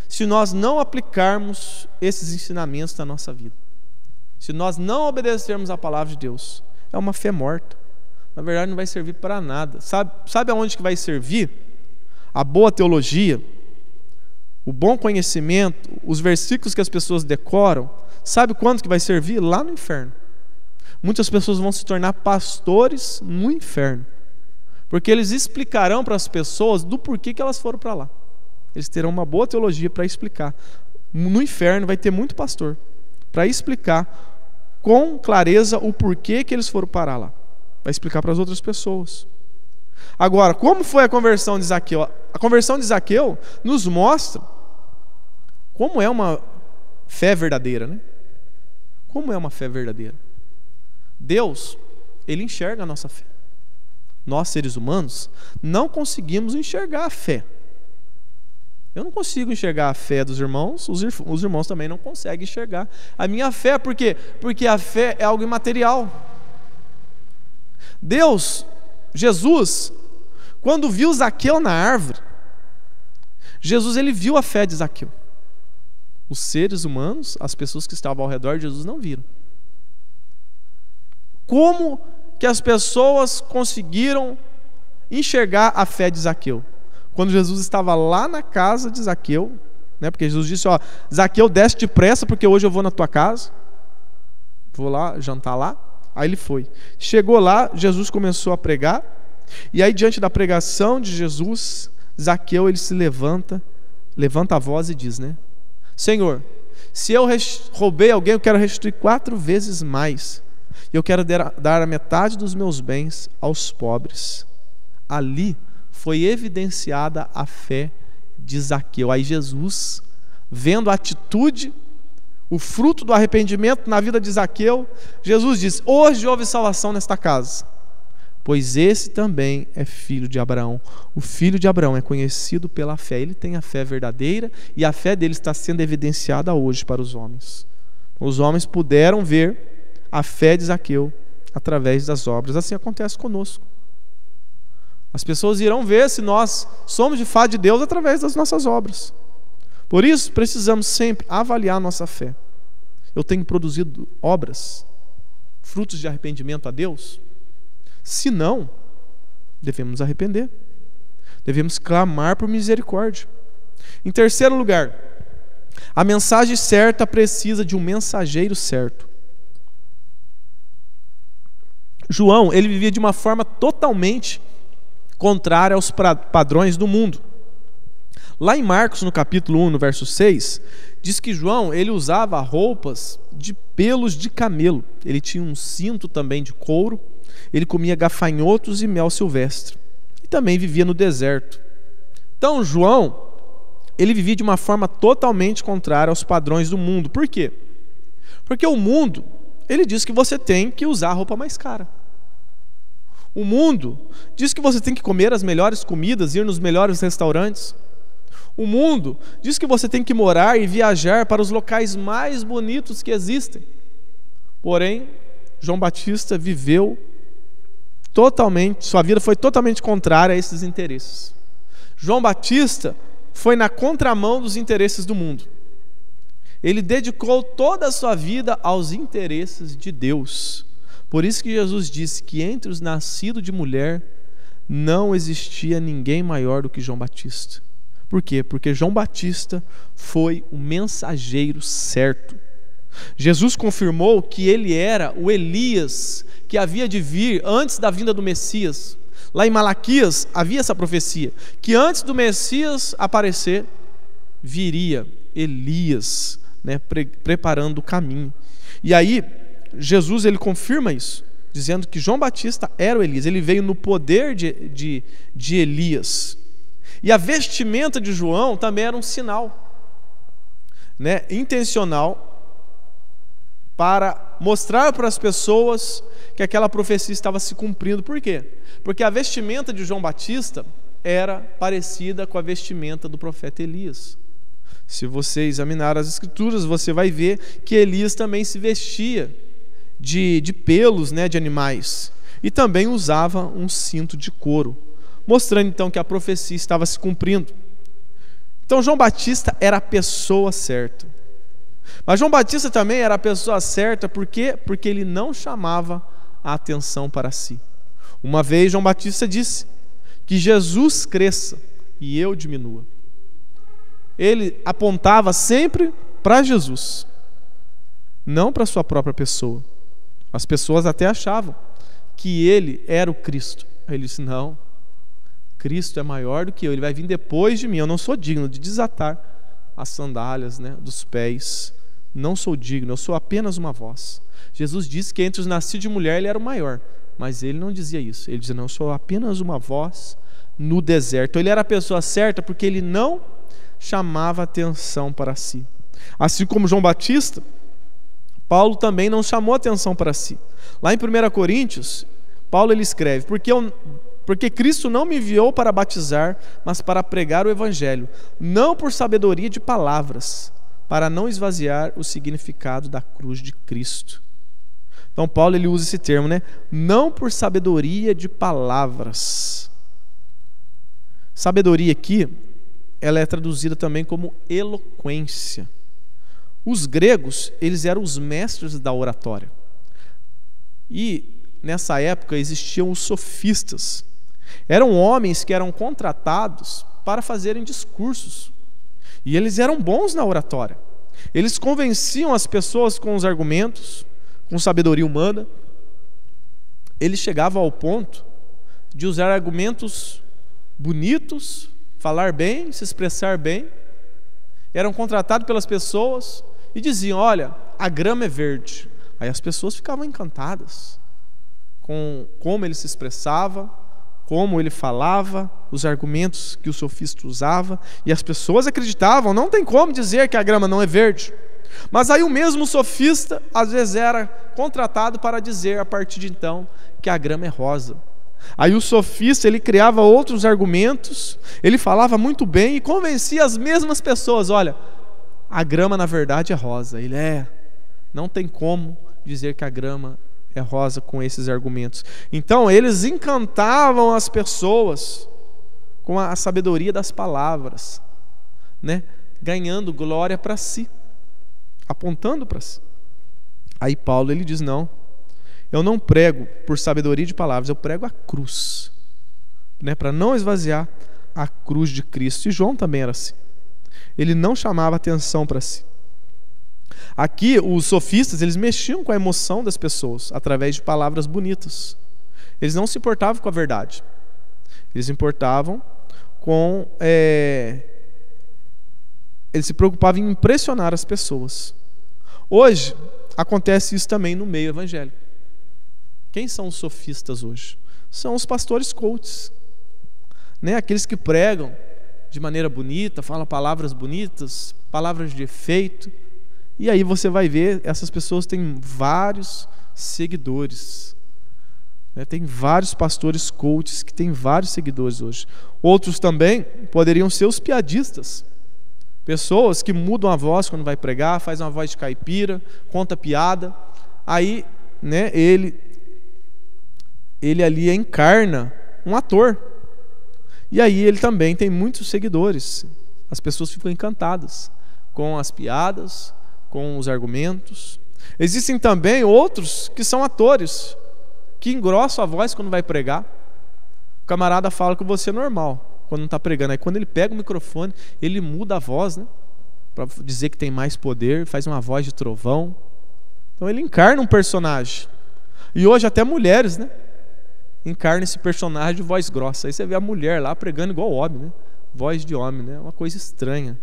A: se nós não aplicarmos esses ensinamentos na nossa vida. Se nós não obedecermos à palavra de Deus, é uma fé morta. Na verdade não vai servir para nada. Sabe aonde que vai servir? A boa teologia, o bom conhecimento, os versículos que as pessoas decoram, sabe quando que vai servir? Lá no inferno. Muitas pessoas vão se tornar pastores no inferno, porque eles explicarão para as pessoas do porquê que elas foram para lá. Eles terão uma boa teologia para explicar. No inferno vai ter muito pastor para explicar com clareza o porquê que eles foram parar lá. Vai explicar para as outras pessoas. Agora, como foi a conversão de Zaqueu? A conversão de Zaqueu nos mostra como é uma fé verdadeira, né? Como é uma fé verdadeira? Deus, Ele enxerga a nossa fé. Nós, seres humanos, não conseguimos enxergar a fé. Eu não consigo enxergar a fé dos irmãos, os irmãos também não conseguem enxergar a minha fé. Por quê? Porque a fé é algo imaterial. Deus, Jesus, quando viu Zaqueu na árvore, Jesus, ele viu a fé de Zaqueu. Os seres humanos, as pessoas que estavam ao redor de Jesus não viram. Como que as pessoas conseguiram enxergar a fé de Zaqueu? Quando Jesus estava lá na casa de Zaqueu, né? Porque Jesus disse: ó, Zaqueu, desce depressa, porque hoje eu vou na tua casa, vou lá jantar lá. Aí ele foi. Chegou lá, Jesus começou a pregar, e aí diante da pregação de Jesus, Zaqueu, ele se levanta a voz e diz, né: Senhor, se eu roubei alguém, eu quero restituir 4 vezes mais. Eu quero dar a metade dos meus bens aos pobres. Ali foi evidenciada a fé de Zaqueu. Aí Jesus, vendo a atitude, o fruto do arrependimento na vida de Zaqueu, Jesus diz: hoje houve salvação nesta casa, pois esse também é filho de Abraão. O filho de Abraão é conhecido pela fé. Ele tem a fé verdadeira e a fé dele está sendo evidenciada hoje para os homens. Os homens puderam ver a fé de Zaqueu através das obras. Assim acontece conosco. As pessoas irão ver se nós somos de fato de Deus através das nossas obras. Por isso, precisamos sempre avaliar a nossa fé. Eu tenho produzido obras, frutos de arrependimento a Deus? Se não, devemos nos arrepender. Devemos clamar por misericórdia. Em terceiro lugar, a mensagem certa precisa de um mensageiro certo. João, ele vivia de uma forma totalmente contrária aos padrões do mundo. Lá em Marcos, no capítulo 1, no verso 6, diz que João, ele usava roupas de pelos de camelo. Ele tinha um cinto também de couro. Ele comia gafanhotos e mel silvestre. E também vivia no deserto. Então João, ele vivia de uma forma totalmente contrária aos padrões do mundo. Por quê? Porque o mundo, ele diz que você tem que usar a roupa mais cara. O mundo diz que você tem que comer as melhores comidas, ir nos melhores restaurantes. O mundo diz que você tem que morar e viajar para os locais mais bonitos que existem. Porém, João Batista viveu totalmente, sua vida foi totalmente contrária a esses interesses. João Batista foi na contramão dos interesses do mundo. Ele dedicou toda a sua vida aos interesses de Deus. Por isso que Jesus disse que entre os nascidos de mulher não existia ninguém maior do que João Batista. Por quê? Porque João Batista foi o mensageiro certo. Jesus confirmou que ele era o Elias que havia de vir antes da vinda do Messias. Lá em Malaquias havia essa profecia, que antes do Messias aparecer, viria Elias, né, preparando o caminho. E aí, Jesus ele confirma isso, dizendo que João Batista era o Elias. Ele veio no poder de Elias. E a vestimenta de João também era um sinal, né, intencional, para mostrar para as pessoas que aquela profecia estava se cumprindo. Por quê? Porque a vestimenta de João Batista era parecida com a vestimenta do profeta Elias. Se você examinar as Escrituras, você vai ver que Elias também se vestia de pelos, né, de animais, e também usava um cinto de couro, mostrando então que a profecia estava se cumprindo. Então João Batista era a pessoa certa. Mas João Batista também era a pessoa certa, por quê? Porque ele não chamava a atenção para si. Uma vez João Batista disse que Jesus cresça e eu diminua. Ele apontava sempre para Jesus, não para sua própria pessoa. As pessoas até achavam que ele era o Cristo. Aí ele disse: não, Cristo é maior do que eu, ele vai vir depois de mim, eu não sou digno de desatar as sandálias, né, dos pés. Não sou digno, eu sou apenas uma voz. Jesus disse que entre os nascidos de mulher ele era o maior, mas ele não dizia isso. Ele dizia: não, eu sou apenas uma voz no deserto. Então, ele era a pessoa certa porque ele não chamava atenção para si. Assim como João Batista, Paulo também não chamou atenção para si. Lá em 1 Coríntios, Paulo ele escreve: porque Cristo não me enviou para batizar, mas para pregar o Evangelho, não por sabedoria de palavras, para não esvaziar o significado da cruz de Cristo. Então Paulo ele usa esse termo, né? Não por sabedoria de palavras. Sabedoria aqui, ela é traduzida também como eloquência. Os gregos, eles eram os mestres da oratória. E nessa época existiam os sofistas. Eram homens que eram contratados para fazerem discursos. E eles eram bons na oratória. Eles convenciam as pessoas com os argumentos, com sabedoria humana. Eles chegavam ao ponto de usar argumentos bonitos, falar bem, se expressar bem. Eram contratados pelas pessoas e diziam: olha, a grama é verde. Aí as pessoas ficavam encantadas com como ele se expressava, como ele falava, os argumentos que o sofista usava, e as pessoas acreditavam. Não tem como dizer que a grama não é verde. Mas aí o mesmo sofista às vezes era contratado para dizer a partir de então que a grama é rosa. Aí o sofista ele criava outros argumentos, ele falava muito bem e convencia as mesmas pessoas: olha, a grama na verdade é rosa. Ele não tem como dizer que a grama é rosa com esses argumentos. Então eles encantavam as pessoas com a sabedoria das palavras, né? Ganhando glória para si, apontando para si. Aí Paulo ele diz: não, eu não prego por sabedoria de palavras, eu prego a cruz, né? Para não esvaziar a cruz de Cristo. E João também era assim. Ele não chamava atenção para si. Aqui os sofistas eles mexiam com a emoção das pessoas através de palavras bonitas. Eles não se importavam com a verdade. Eles se importavam com eles se preocupavam em impressionar as pessoas. Hoje acontece isso também no meio evangélico. Quem são os sofistas hoje? São os pastores coaches, né? Aqueles que pregam de maneira bonita, falam palavras bonitas, palavras de efeito. E aí você vai ver, essas pessoas têm vários seguidores, né? Tem vários pastores coaches que têm vários seguidores hoje. Outros também poderiam ser os piadistas. Pessoas que mudam a voz quando vai pregar, faz uma voz de caipira, conta piada. Aí, né, ele ali encarna um ator. E aí ele também tem muitos seguidores. As pessoas ficam encantadas com as piadas, com os argumentos. Existem também outros que são atores, que engrossam a voz quando vai pregar, camarada fala com você normal, quando não está pregando. Aí quando ele pega o microfone, ele muda a voz, né? Para dizer que tem mais poder, faz uma voz de trovão. Então ele encarna um personagem. E hoje até mulheres, né? Encarna esse personagem de voz grossa. Aí você vê a mulher lá pregando igual homem, né? Voz de homem, né? Uma coisa estranha.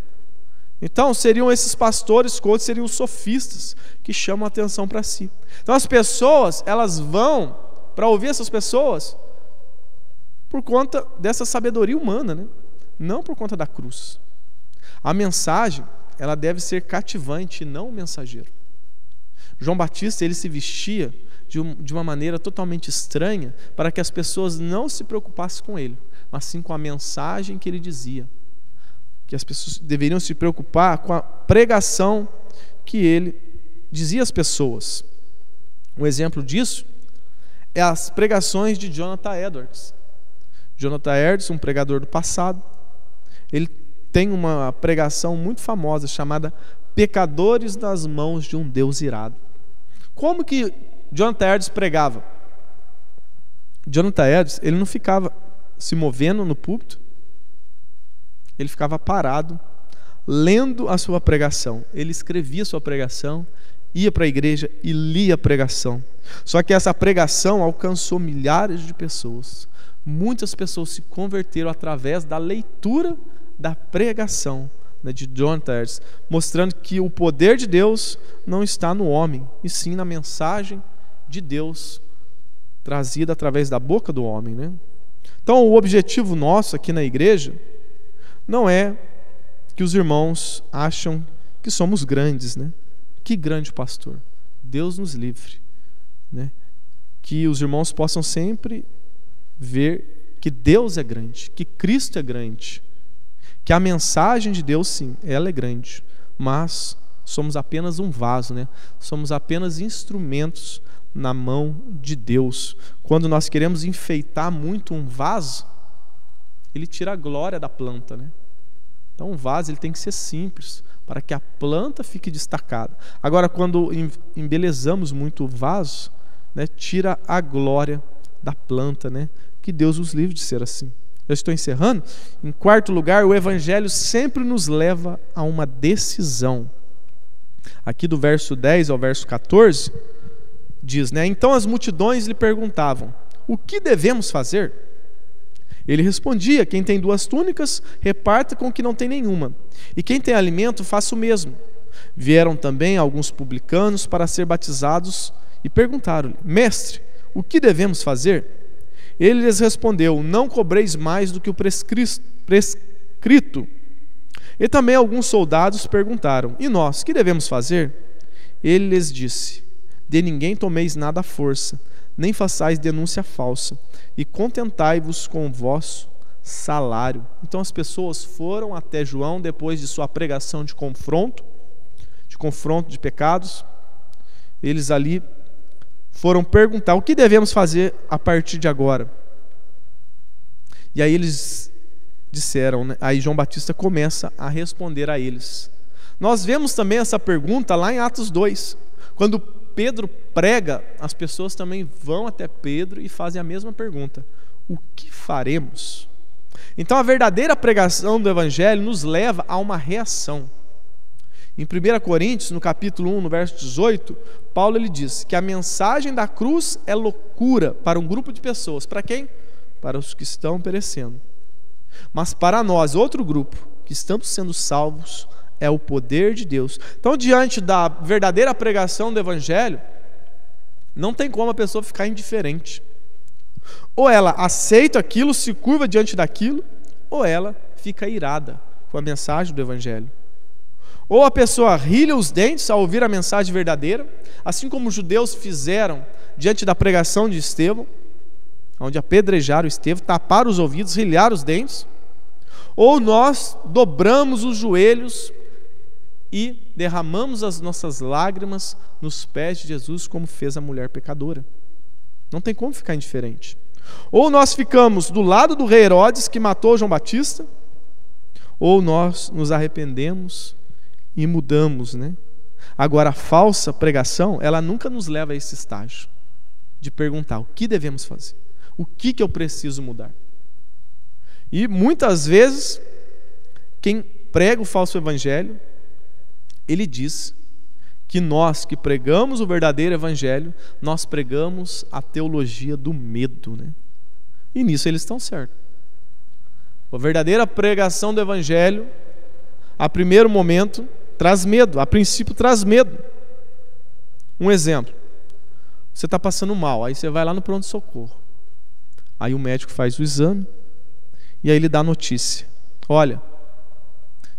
A: Então seriam esses pastores, coaches, seriam os sofistas que chamam a atenção para si. Então as pessoas, elas vão para ouvir essas pessoas por conta dessa sabedoria humana, né? Não por conta da cruz. A mensagem, ela deve ser cativante e não o mensageiro. João Batista, ele se vestia de uma maneira totalmente estranha para que as pessoas não se preocupassem com ele, mas sim com a mensagem que ele dizia. Que as pessoas deveriam se preocupar com a pregação que ele dizia às pessoas. Um exemplo disso é as pregações de Jonathan Edwards. Jonathan Edwards, um pregador do passado, ele tem uma pregação muito famosa chamada Pecadores nas mãos de um Deus irado. Como que Jonathan Edwards pregava? Jonathan Edwards, ele não ficava se movendo no púlpito, ele ficava parado, lendo a sua pregação. Ele escrevia a sua pregação, ia para a igreja e lia a pregação. Só que essa pregação alcançou milhares de pessoas. Muitas pessoas se converteram através da leitura da pregação de Jonathan Edwards, mostrando que o poder de Deus não está no homem, e sim na mensagem de Deus trazida através da boca do homem, né? Então o objetivo nosso aqui na igreja não é que os irmãos acham que somos grandes, né? Que grande pastor, Deus nos livre, né? Que os irmãos possam sempre ver que Deus é grande, que Cristo é grande, que a mensagem de Deus, sim, ela é grande, mas somos apenas um vaso, né? Somos apenas instrumentos na mão de Deus. Quando nós queremos enfeitar muito um vaso, ele tira a glória da planta, né? Então um vaso ele tem que ser simples, para que a planta fique destacada. Agora, quando embelezamos muito o vaso, né, tira a glória da planta, né? Que Deus nos livre de ser assim. Eu estou encerrando. Em quarto lugar, o Evangelho sempre nos leva a uma decisão. Aqui do verso 10 ao verso 14, diz, né? Então as multidões lhe perguntavam, o que devemos fazer? Ele respondia, quem tem 2 túnicas, reparta com o que não tem nenhuma. E quem tem alimento, faça o mesmo. Vieram também alguns publicanos para ser batizados e perguntaram-lhe, mestre, o que devemos fazer? Ele lhes respondeu, não cobreis mais do que o prescrito. E também alguns soldados perguntaram, e nós, que devemos fazer? Ele lhes disse, de ninguém tomeis nada à força, nem façais denúncia falsa, e contentai-vos com o vosso salário. Então as pessoas foram até João, depois de sua pregação de confronto de pecados, eles ali foram perguntar, o que devemos fazer a partir de agora? E aí eles disseram, né? Aí João Batista começa a responder a eles. Nós vemos também essa pergunta lá em Atos 2, quando Pedro prega, as pessoas também vão até Pedro e fazem a mesma pergunta, o que faremos? Então a verdadeira pregação do Evangelho nos leva a uma reação. Em 1 Coríntios, no capítulo 1, no verso 18, Paulo ele diz que a mensagem da cruz é loucura para um grupo de pessoas. Para quem? Para os que estão perecendo. Mas para nós, outro grupo, que estamos sendo salvos, é o poder de Deus. Então, diante da verdadeira pregação do Evangelho, não tem como a pessoa ficar indiferente. Ou ela aceita aquilo, se curva diante daquilo, ou ela fica irada com a mensagem do Evangelho. Ou a pessoa rilha os dentes ao ouvir a mensagem verdadeira, assim como os judeus fizeram diante da pregação de Estevão, onde apedrejaram Estevão, taparam os ouvidos, rilharam os dentes. Ou nós dobramos os joelhos e derramamos as nossas lágrimas nos pés de Jesus, como fez a mulher pecadora. Não tem como ficar indiferente. Ou nós ficamos do lado do rei Herodes, que matou João Batista, ou nós nos arrependemos e mudamos, né? Agora, a falsa pregação, ela nunca nos leva a esse estágio de perguntar o que devemos fazer, o que eu preciso mudar. E muitas vezes, quem prega o falso evangelho, ele diz que nós que pregamos o verdadeiro evangelho, nós pregamos a teologia do medo, né? E nisso eles estão certos. A verdadeira pregação do evangelho, a primeiro momento, traz medo, a princípio traz medo. Um exemplo, você está passando mal, aí você vai lá no pronto-socorro. Aí o médico faz o exame e aí ele dá a notícia: olha,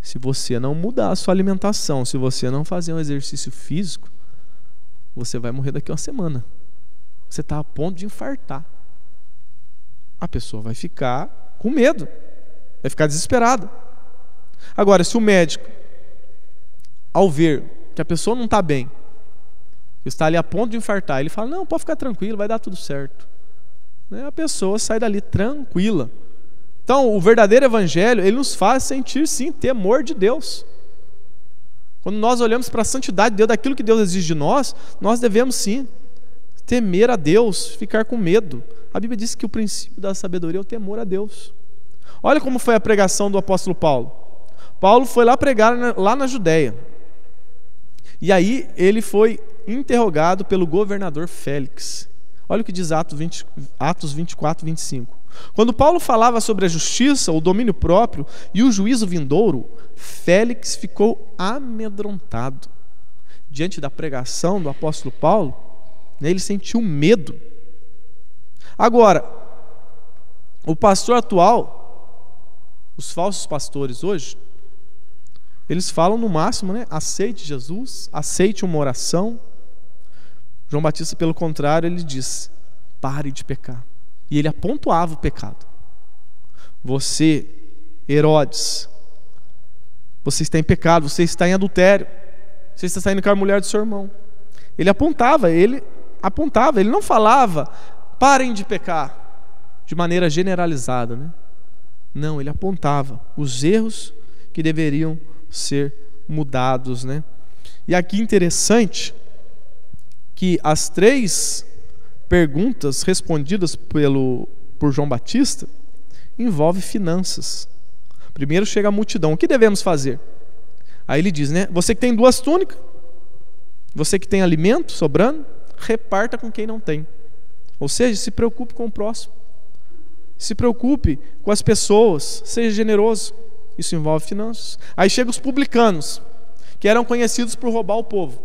A: se você não mudar a sua alimentação, se você não fazer um exercício físico, você vai morrer daqui a uma semana. Você está a ponto de infartar. A pessoa vai ficar com medo, vai ficar desesperada. Agora, se o médico, ao ver que a pessoa não está bem, está ali a ponto de infartar, ele fala: não, pode ficar tranquilo, vai dar tudo certo. A pessoa sai dali tranquila. Então, o verdadeiro evangelho, ele nos faz sentir, sim, temor de Deus. Quando nós olhamos para a santidade de Deus, daquilo que Deus exige de nós, nós devemos, sim, temer a Deus, ficar com medo. A Bíblia diz que o princípio da sabedoria é o temor a Deus. Olha como foi a pregação do apóstolo Paulo. Paulo foi lá pregar lá na Judéia. E aí ele foi interrogado pelo governador Félix. Olha o que diz Atos 24, 25. Quando Paulo falava sobre a justiça, o domínio próprio e o juízo vindouro, Félix ficou amedrontado. Diante da pregação do apóstolo Paulo, ele sentiu medo. Agora, o pastor atual, os falsos pastores hoje, eles falam no máximo, né? Aceite Jesus, aceite uma oração. João Batista, pelo contrário, ele diz: pare de pecar. E ele apontuava o pecado. Você, Herodes, você está em pecado, você está em adultério, você está saindo com a mulher do seu irmão. Ele apontava, ele não falava: parem de pecar, de maneira generalizada, né? Não, ele apontava os erros que deveriam ser mudados, né? E aqui interessante que as 3 perguntas respondidas por João Batista envolvem finanças. Primeiro chega a multidão: o que devemos fazer? Aí ele diz, né? Você que tem 2 túnicas, você que tem alimento sobrando, reparta com quem não tem. Ou seja, se preocupe com o próximo, se preocupe com as pessoas, seja generoso. Isso envolve finanças. Aí chegam os publicanos, que eram conhecidos por roubar o povo.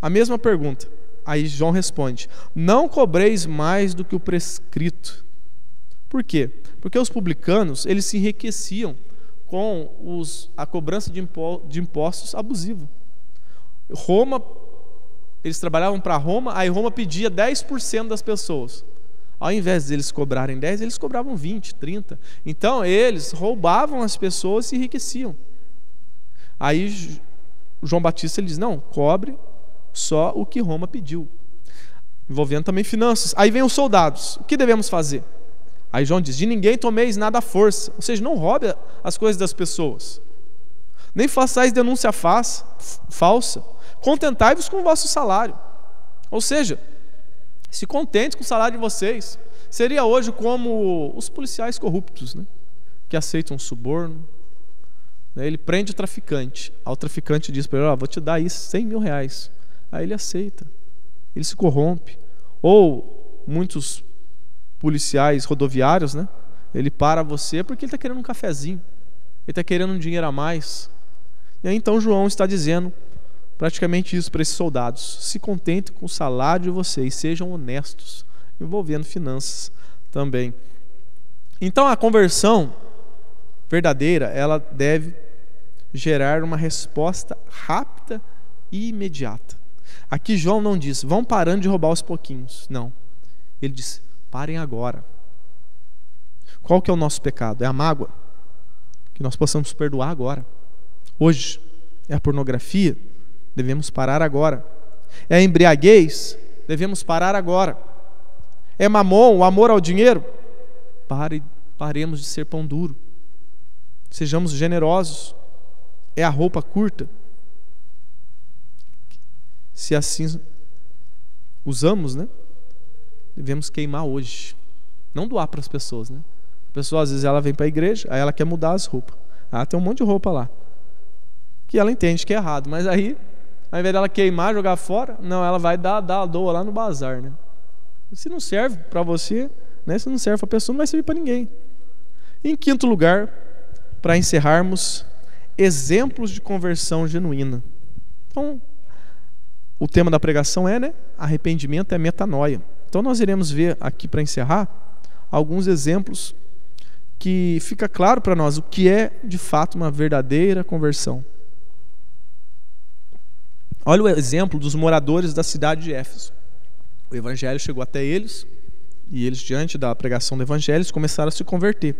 A: A mesma pergunta. Aí João responde: não cobreis mais do que o prescrito. Por quê? Porque os publicanos, eles se enriqueciam com a cobrança de impostos abusivo. Roma, eles trabalhavam para Roma, aí Roma pedia 10% das pessoas. Ao invés de eles cobrarem 10, eles cobravam 20, 30. Então eles roubavam as pessoas e se enriqueciam. Aí João Batista, ele diz: não, cobre só o que Roma pediu, envolvendo também finanças. Aí vem os soldados: o que devemos fazer? Aí João diz: de ninguém tomeis nada à força. Ou seja, não roube as coisas das pessoas, nem façais denúncia falsa, contentai-vos com o vosso salário. Ou seja, se contente com o salário de vocês. Seria hoje como os policiais corruptos, né? Que aceitam suborno. Ele prende o traficante, aí o traficante diz para ele: vou te dar aí 100 mil reais. Aí ele aceita, ele se corrompe. Ou muitos policiais rodoviários, né? Ele para você porque ele está querendo um cafezinho, ele está querendo um dinheiro a mais. E aí então João está dizendo praticamente isso para esses soldados: se contentem com o salário de vocês, sejam honestos, envolvendo finanças também. Então a conversão verdadeira, ela deve gerar uma resposta rápida e imediata. Aqui João não diz: vão parando de roubar aos pouquinhos. Não, ele diz: parem agora. Qual que é o nosso pecado? É a mágoa, que nós possamos perdoar agora, hoje. É a pornografia? Devemos parar agora. É a embriaguez? Devemos parar agora. É mamon, o amor ao dinheiro? Paremos de ser pão duro, sejamos generosos. É a roupa curta? Se assim usamos, né? Devemos queimar hoje, não doar para as pessoas, né? A pessoa às vezes ela vem para a igreja, aí ela quer mudar as roupas. Ela tem um monte de roupa lá, que ela entende que é errado, mas aí, ao invés dela queimar, jogar fora, não, ela vai dar a doa lá no bazar, né? Se não serve para você, né? Se não serve para a pessoa, não vai servir para ninguém. Em quinto lugar, para encerrarmos, exemplos de conversão genuína. Então, o tema da pregação é, né? Arrependimento é metanoia. Então nós iremos ver aqui, para encerrar, alguns exemplos que fica claro para nós o que é de fato uma verdadeira conversão. Olha o exemplo dos moradores da cidade de Éfeso. O evangelho chegou até eles, e eles, diante da pregação do evangelho, começaram a se converter.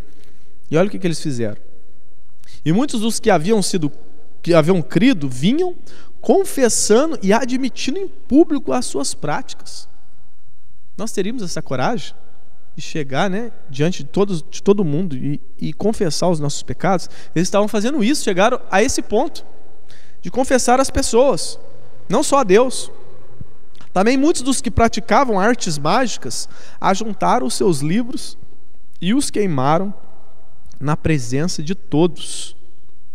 A: E olha o que eles fizeram. E muitos dos que haviam crido vinham confessando e admitindo em público as suas práticas. Nós teríamos essa coragem de chegar, né, diante de todo mundo e confessar os nossos pecados? Eles estavam fazendo isso, chegaram a esse ponto de confessar as pessoas, não só a Deus. Também muitos dos que praticavam artes mágicas ajuntaram os seus livros e os queimaram na presença de todos.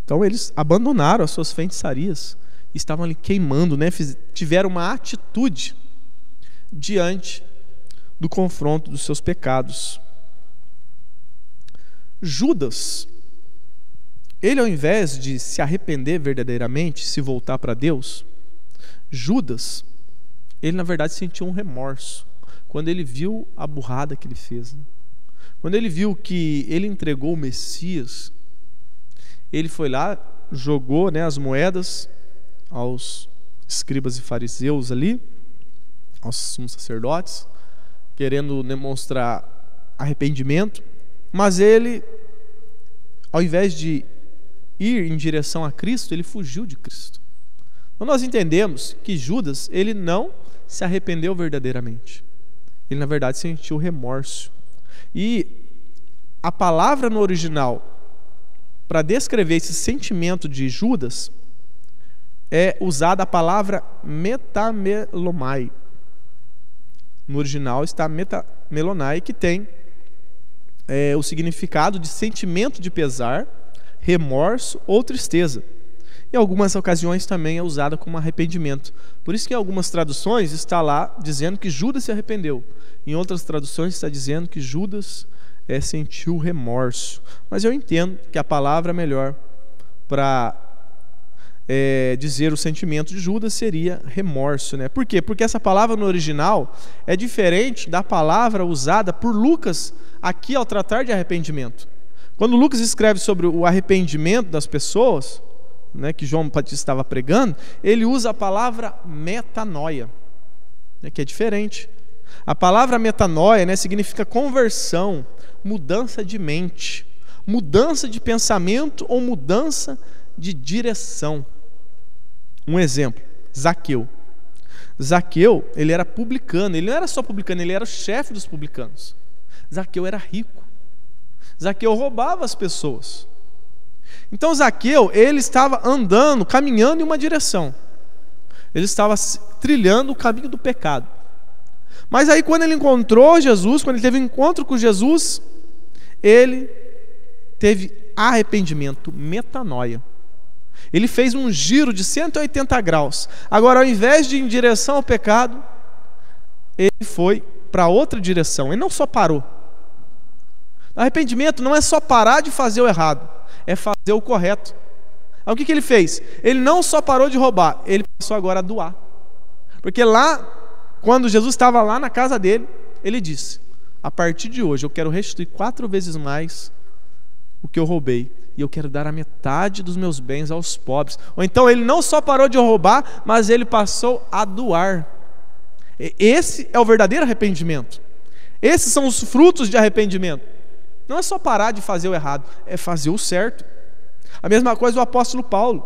A: Então eles abandonaram as suas feitiçarias, estavam ali queimando, né? Tiveram uma atitude diante do confronto dos seus pecados. Judas, ele, ao invés de se arrepender verdadeiramente, se voltar para Deus, Judas, ele na verdade sentiu um remorso quando ele viu a burrada que ele fez, né? Quando ele viu que ele entregou o Messias, ele foi lá, jogou, né, as moedas aos escribas e fariseus ali, aos sumos sacerdotes, querendo demonstrar arrependimento, mas ele, ao invés de ir em direção a Cristo, ele fugiu de Cristo. Então nós entendemos que Judas, ele não se arrependeu verdadeiramente. Ele na verdade sentiu remorso. E a palavra no original para descrever esse sentimento de Judas é usada a palavra metamelomai. No original está metamelonai, que tem o significado de sentimento de pesar, remorso ou tristeza. Em algumas ocasiões também é usada como arrependimento. Por isso que em algumas traduções está lá dizendo que Judas se arrependeu. Em outras traduções está dizendo que Judas sentiu remorso. Mas eu entendo que a palavra melhor para dizer o sentimento de Judas seria remorso, né? Por quê? Porque essa palavra no original é diferente da palavra usada por Lucas aqui ao tratar de arrependimento. Quando Lucas escreve sobre o arrependimento das pessoas, né, que João Batista estava pregando, ele usa a palavra metanoia, né, que é diferente. A palavra metanoia, né, significa conversão, mudança de mente, mudança de pensamento ou mudança de direção. Um exemplo, Zaqueu. Zaqueu, ele era publicano, ele não era só publicano, ele era o chefe dos publicanos. Zaqueu era rico. Zaqueu roubava as pessoas. Então Zaqueu, ele estava andando, caminhando em uma direção. Ele estava trilhando o caminho do pecado. Mas aí quando ele encontrou Jesus, quando ele teve um encontro com Jesus, ele teve arrependimento, metanoia. Ele fez um giro de 180 graus. Agora, ao invés de ir em direção ao pecado, ele foi para outra direção. Ele não só parou. Arrependimento não é só parar de fazer o errado, é fazer o correto. Aí o que ele fez? Ele não só parou de roubar, ele passou agora a doar. Porque lá, quando Jesus estava lá na casa dele, ele disse: a partir de hoje eu quero restituir 4 vezes mais o que eu roubei, e eu quero dar a metade dos meus bens aos pobres. Ou então ele não só parou de roubar, mas ele passou a doar. Esse é o verdadeiro arrependimento. Esses são os frutos de arrependimento. Não é só parar de fazer o errado, é fazer o certo. A mesma coisa o apóstolo Paulo.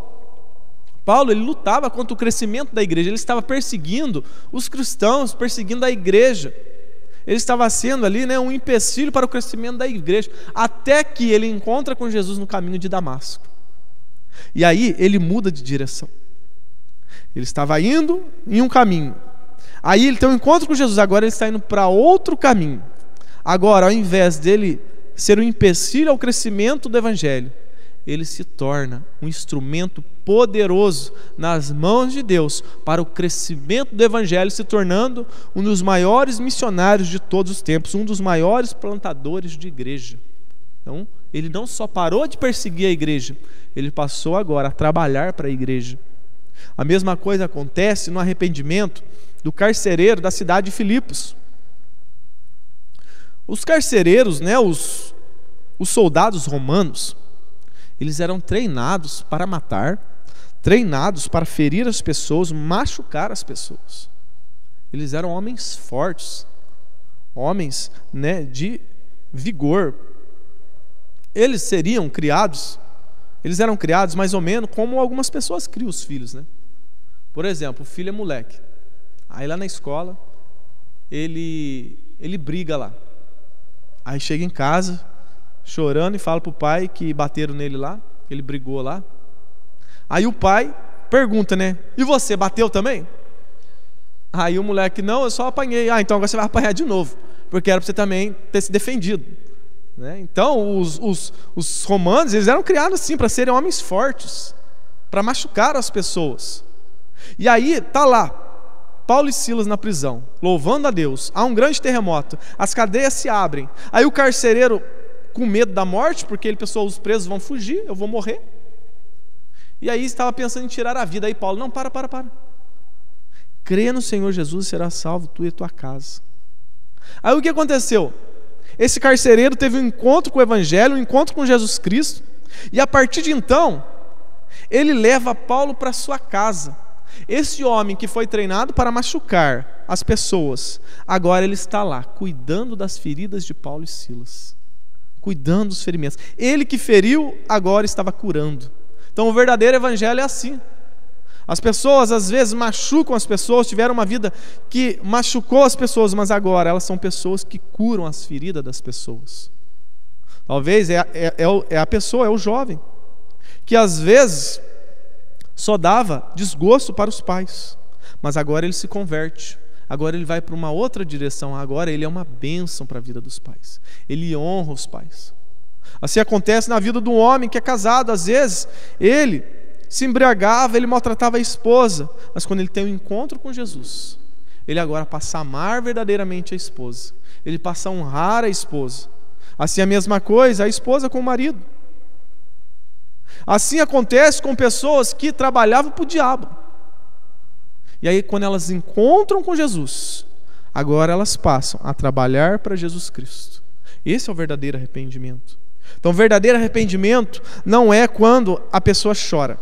A: Paulo, ele lutava contra o crescimento da igreja. Ele estava perseguindo os cristãos, perseguindo a igreja. Ele estava sendo ali, né, um empecilho para o crescimento da igreja, até que ele encontra com Jesus no caminho de Damasco. E aí ele muda de direção. Ele estava indo em um caminho, aí ele tem um encontro com Jesus, agora ele está indo para outro caminho. Agora, ao invés dele ser um empecilho ao crescimento do Evangelho, ele se torna um instrumento poderoso nas mãos de Deus para o crescimento do Evangelho, se tornando um dos maiores missionários de todos os tempos, um dos maiores plantadores de igreja. Então, ele não só parou de perseguir a igreja, ele passou agora a trabalhar para a igreja. A mesma coisa acontece no arrependimento do carcereiro da cidade de Filipos. Os carcereiros, né, os soldados romanos, eles eram treinados para matar, treinados para ferir as pessoas, machucar as pessoas. Eles eram homens fortes, homens, né, de vigor. Eles eram criados mais ou menos como algumas pessoas criam os filhos, né? Por exemplo, o filho é moleque. Aí lá na escola, ele briga lá. Aí chega em casa, chorando, e fala pro pai que bateram nele lá, que ele brigou lá. Aí o pai pergunta, né? E você, bateu também? Aí o moleque, não, eu só apanhei. Ah, então agora você vai apanhar de novo, porque era para você também ter se defendido, né? Então os romanos, eles eram criados assim, para serem homens fortes, para machucar as pessoas. E aí tá lá Paulo e Silas na prisão, louvando a Deus. Há um grande terremoto, as cadeias se abrem. Aí o carcereiro, com medo da morte, porque ele pensou, os presos vão fugir, eu vou morrer. E aí estava pensando em tirar a vida. Aí Paulo, não, para. Crê no Senhor Jesus e será salvo tu e a tua casa. Aí o que aconteceu? Esse carcereiro teve um encontro com o Evangelho, um encontro com Jesus Cristo, e a partir de então, ele leva Paulo para sua casa. Esse homem que foi treinado para machucar as pessoas, agora ele está lá, cuidando das feridas de Paulo e Silas, cuidando dos ferimentos. Ele que feriu, agora estava curando. Então o verdadeiro evangelho é assim. As pessoas às vezes machucam as pessoas, tiveram uma vida que machucou as pessoas, mas agora elas são pessoas que curam as feridas das pessoas. Talvez é a pessoa, é o jovem, que às vezes só dava desgosto para os pais, mas agora ele se converte, agora ele vai para uma outra direção, agora ele é uma bênção para a vida dos pais, ele honra os pais. Assim acontece na vida de um homem que é casado. Às vezes ele se embriagava, ele maltratava a esposa, mas quando ele tem um encontro com Jesus, ele agora passa a amar verdadeiramente a esposa, ele passa a honrar a esposa. Assim a mesma coisa a esposa com o marido. Assim acontece com pessoas que trabalhavam para o diabo, e aí quando elas encontram com Jesus, agora elas passam a trabalhar para Jesus Cristo. Esse é o verdadeiro arrependimento. Então, verdadeiro arrependimento não é quando a pessoa chora.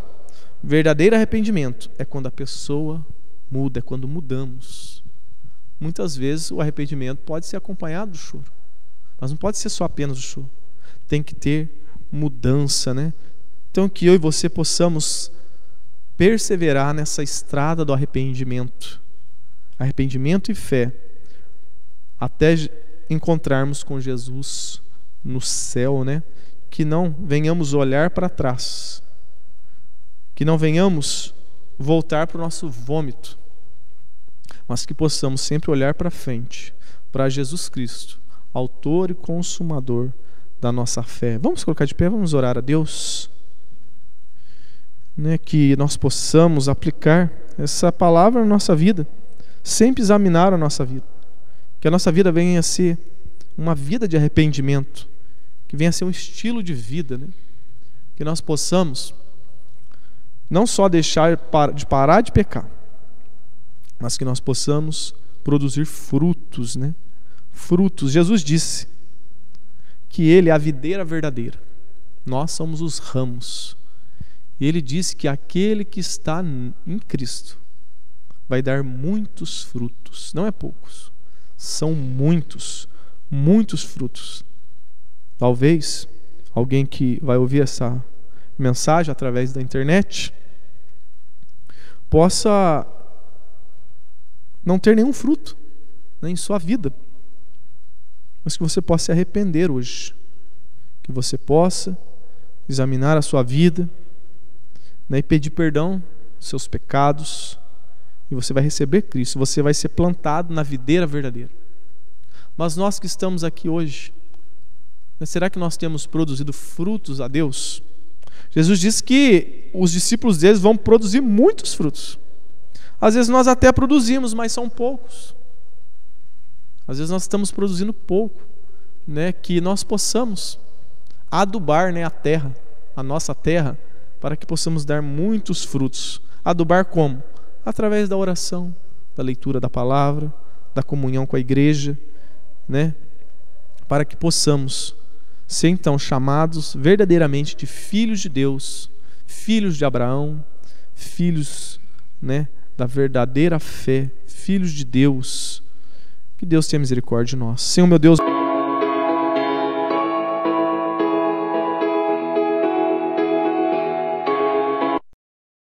A: Verdadeiro arrependimento é quando a pessoa muda, é quando mudamos. Muitas vezes o arrependimento pode ser acompanhado do choro, mas não pode ser só apenas o choro. Tem que ter mudança, né? Então que eu e você possamos perseverar nessa estrada do arrependimento e fé, até encontrarmos com Jesus no céu, né? Que não venhamos olhar para trás, que não venhamos voltar para o nosso vômito, mas que possamos sempre olhar para frente, para Jesus Cristo, autor e consumador da nossa fé. Vamos colocar de pé, vamos orar a Deus, né? Que nós possamos aplicar essa palavra na nossa vida, sempre examinar a nossa vida, que a nossa vida venha a ser uma vida de arrependimento, que venha a ser um estilo de vida, né? Que nós possamos não só deixar de parar de pecar, mas que nós possamos produzir frutos, né? Frutos. Jesus disse que Ele é a videira verdadeira, nós somos os ramos. E Ele disse que aquele que está em Cristo vai dar muitos frutos, não é poucos, são muitos frutos. Talvez alguém que vai ouvir essa mensagem através da internet possa não ter nenhum fruto, né, em sua vida, mas que você possa se arrepender hoje, que você possa examinar a sua vida, né, e pedir perdão dos seus pecados, e você vai receber Cristo, você vai ser plantado na videira verdadeira. Mas nós que estamos aqui hoje, Mas será que nós temos produzido frutos a Deus? Jesus disse que os discípulos deles vão produzir muitos frutos. Às vezes nós até produzimos, mas são poucos. Às vezes nós estamos produzindo pouco, né? Que nós possamos adubar, né, a terra, a nossa terra, para que possamos dar muitos frutos. Adubar como? Através da oração, da leitura da palavra, da comunhão com a igreja, né? Para que possamos ser então chamados verdadeiramente de filhos de Deus, filhos de Abraão, filhos, né, da verdadeira fé, filhos de Deus. Que Deus tenha misericórdia de nós. Senhor meu Deus.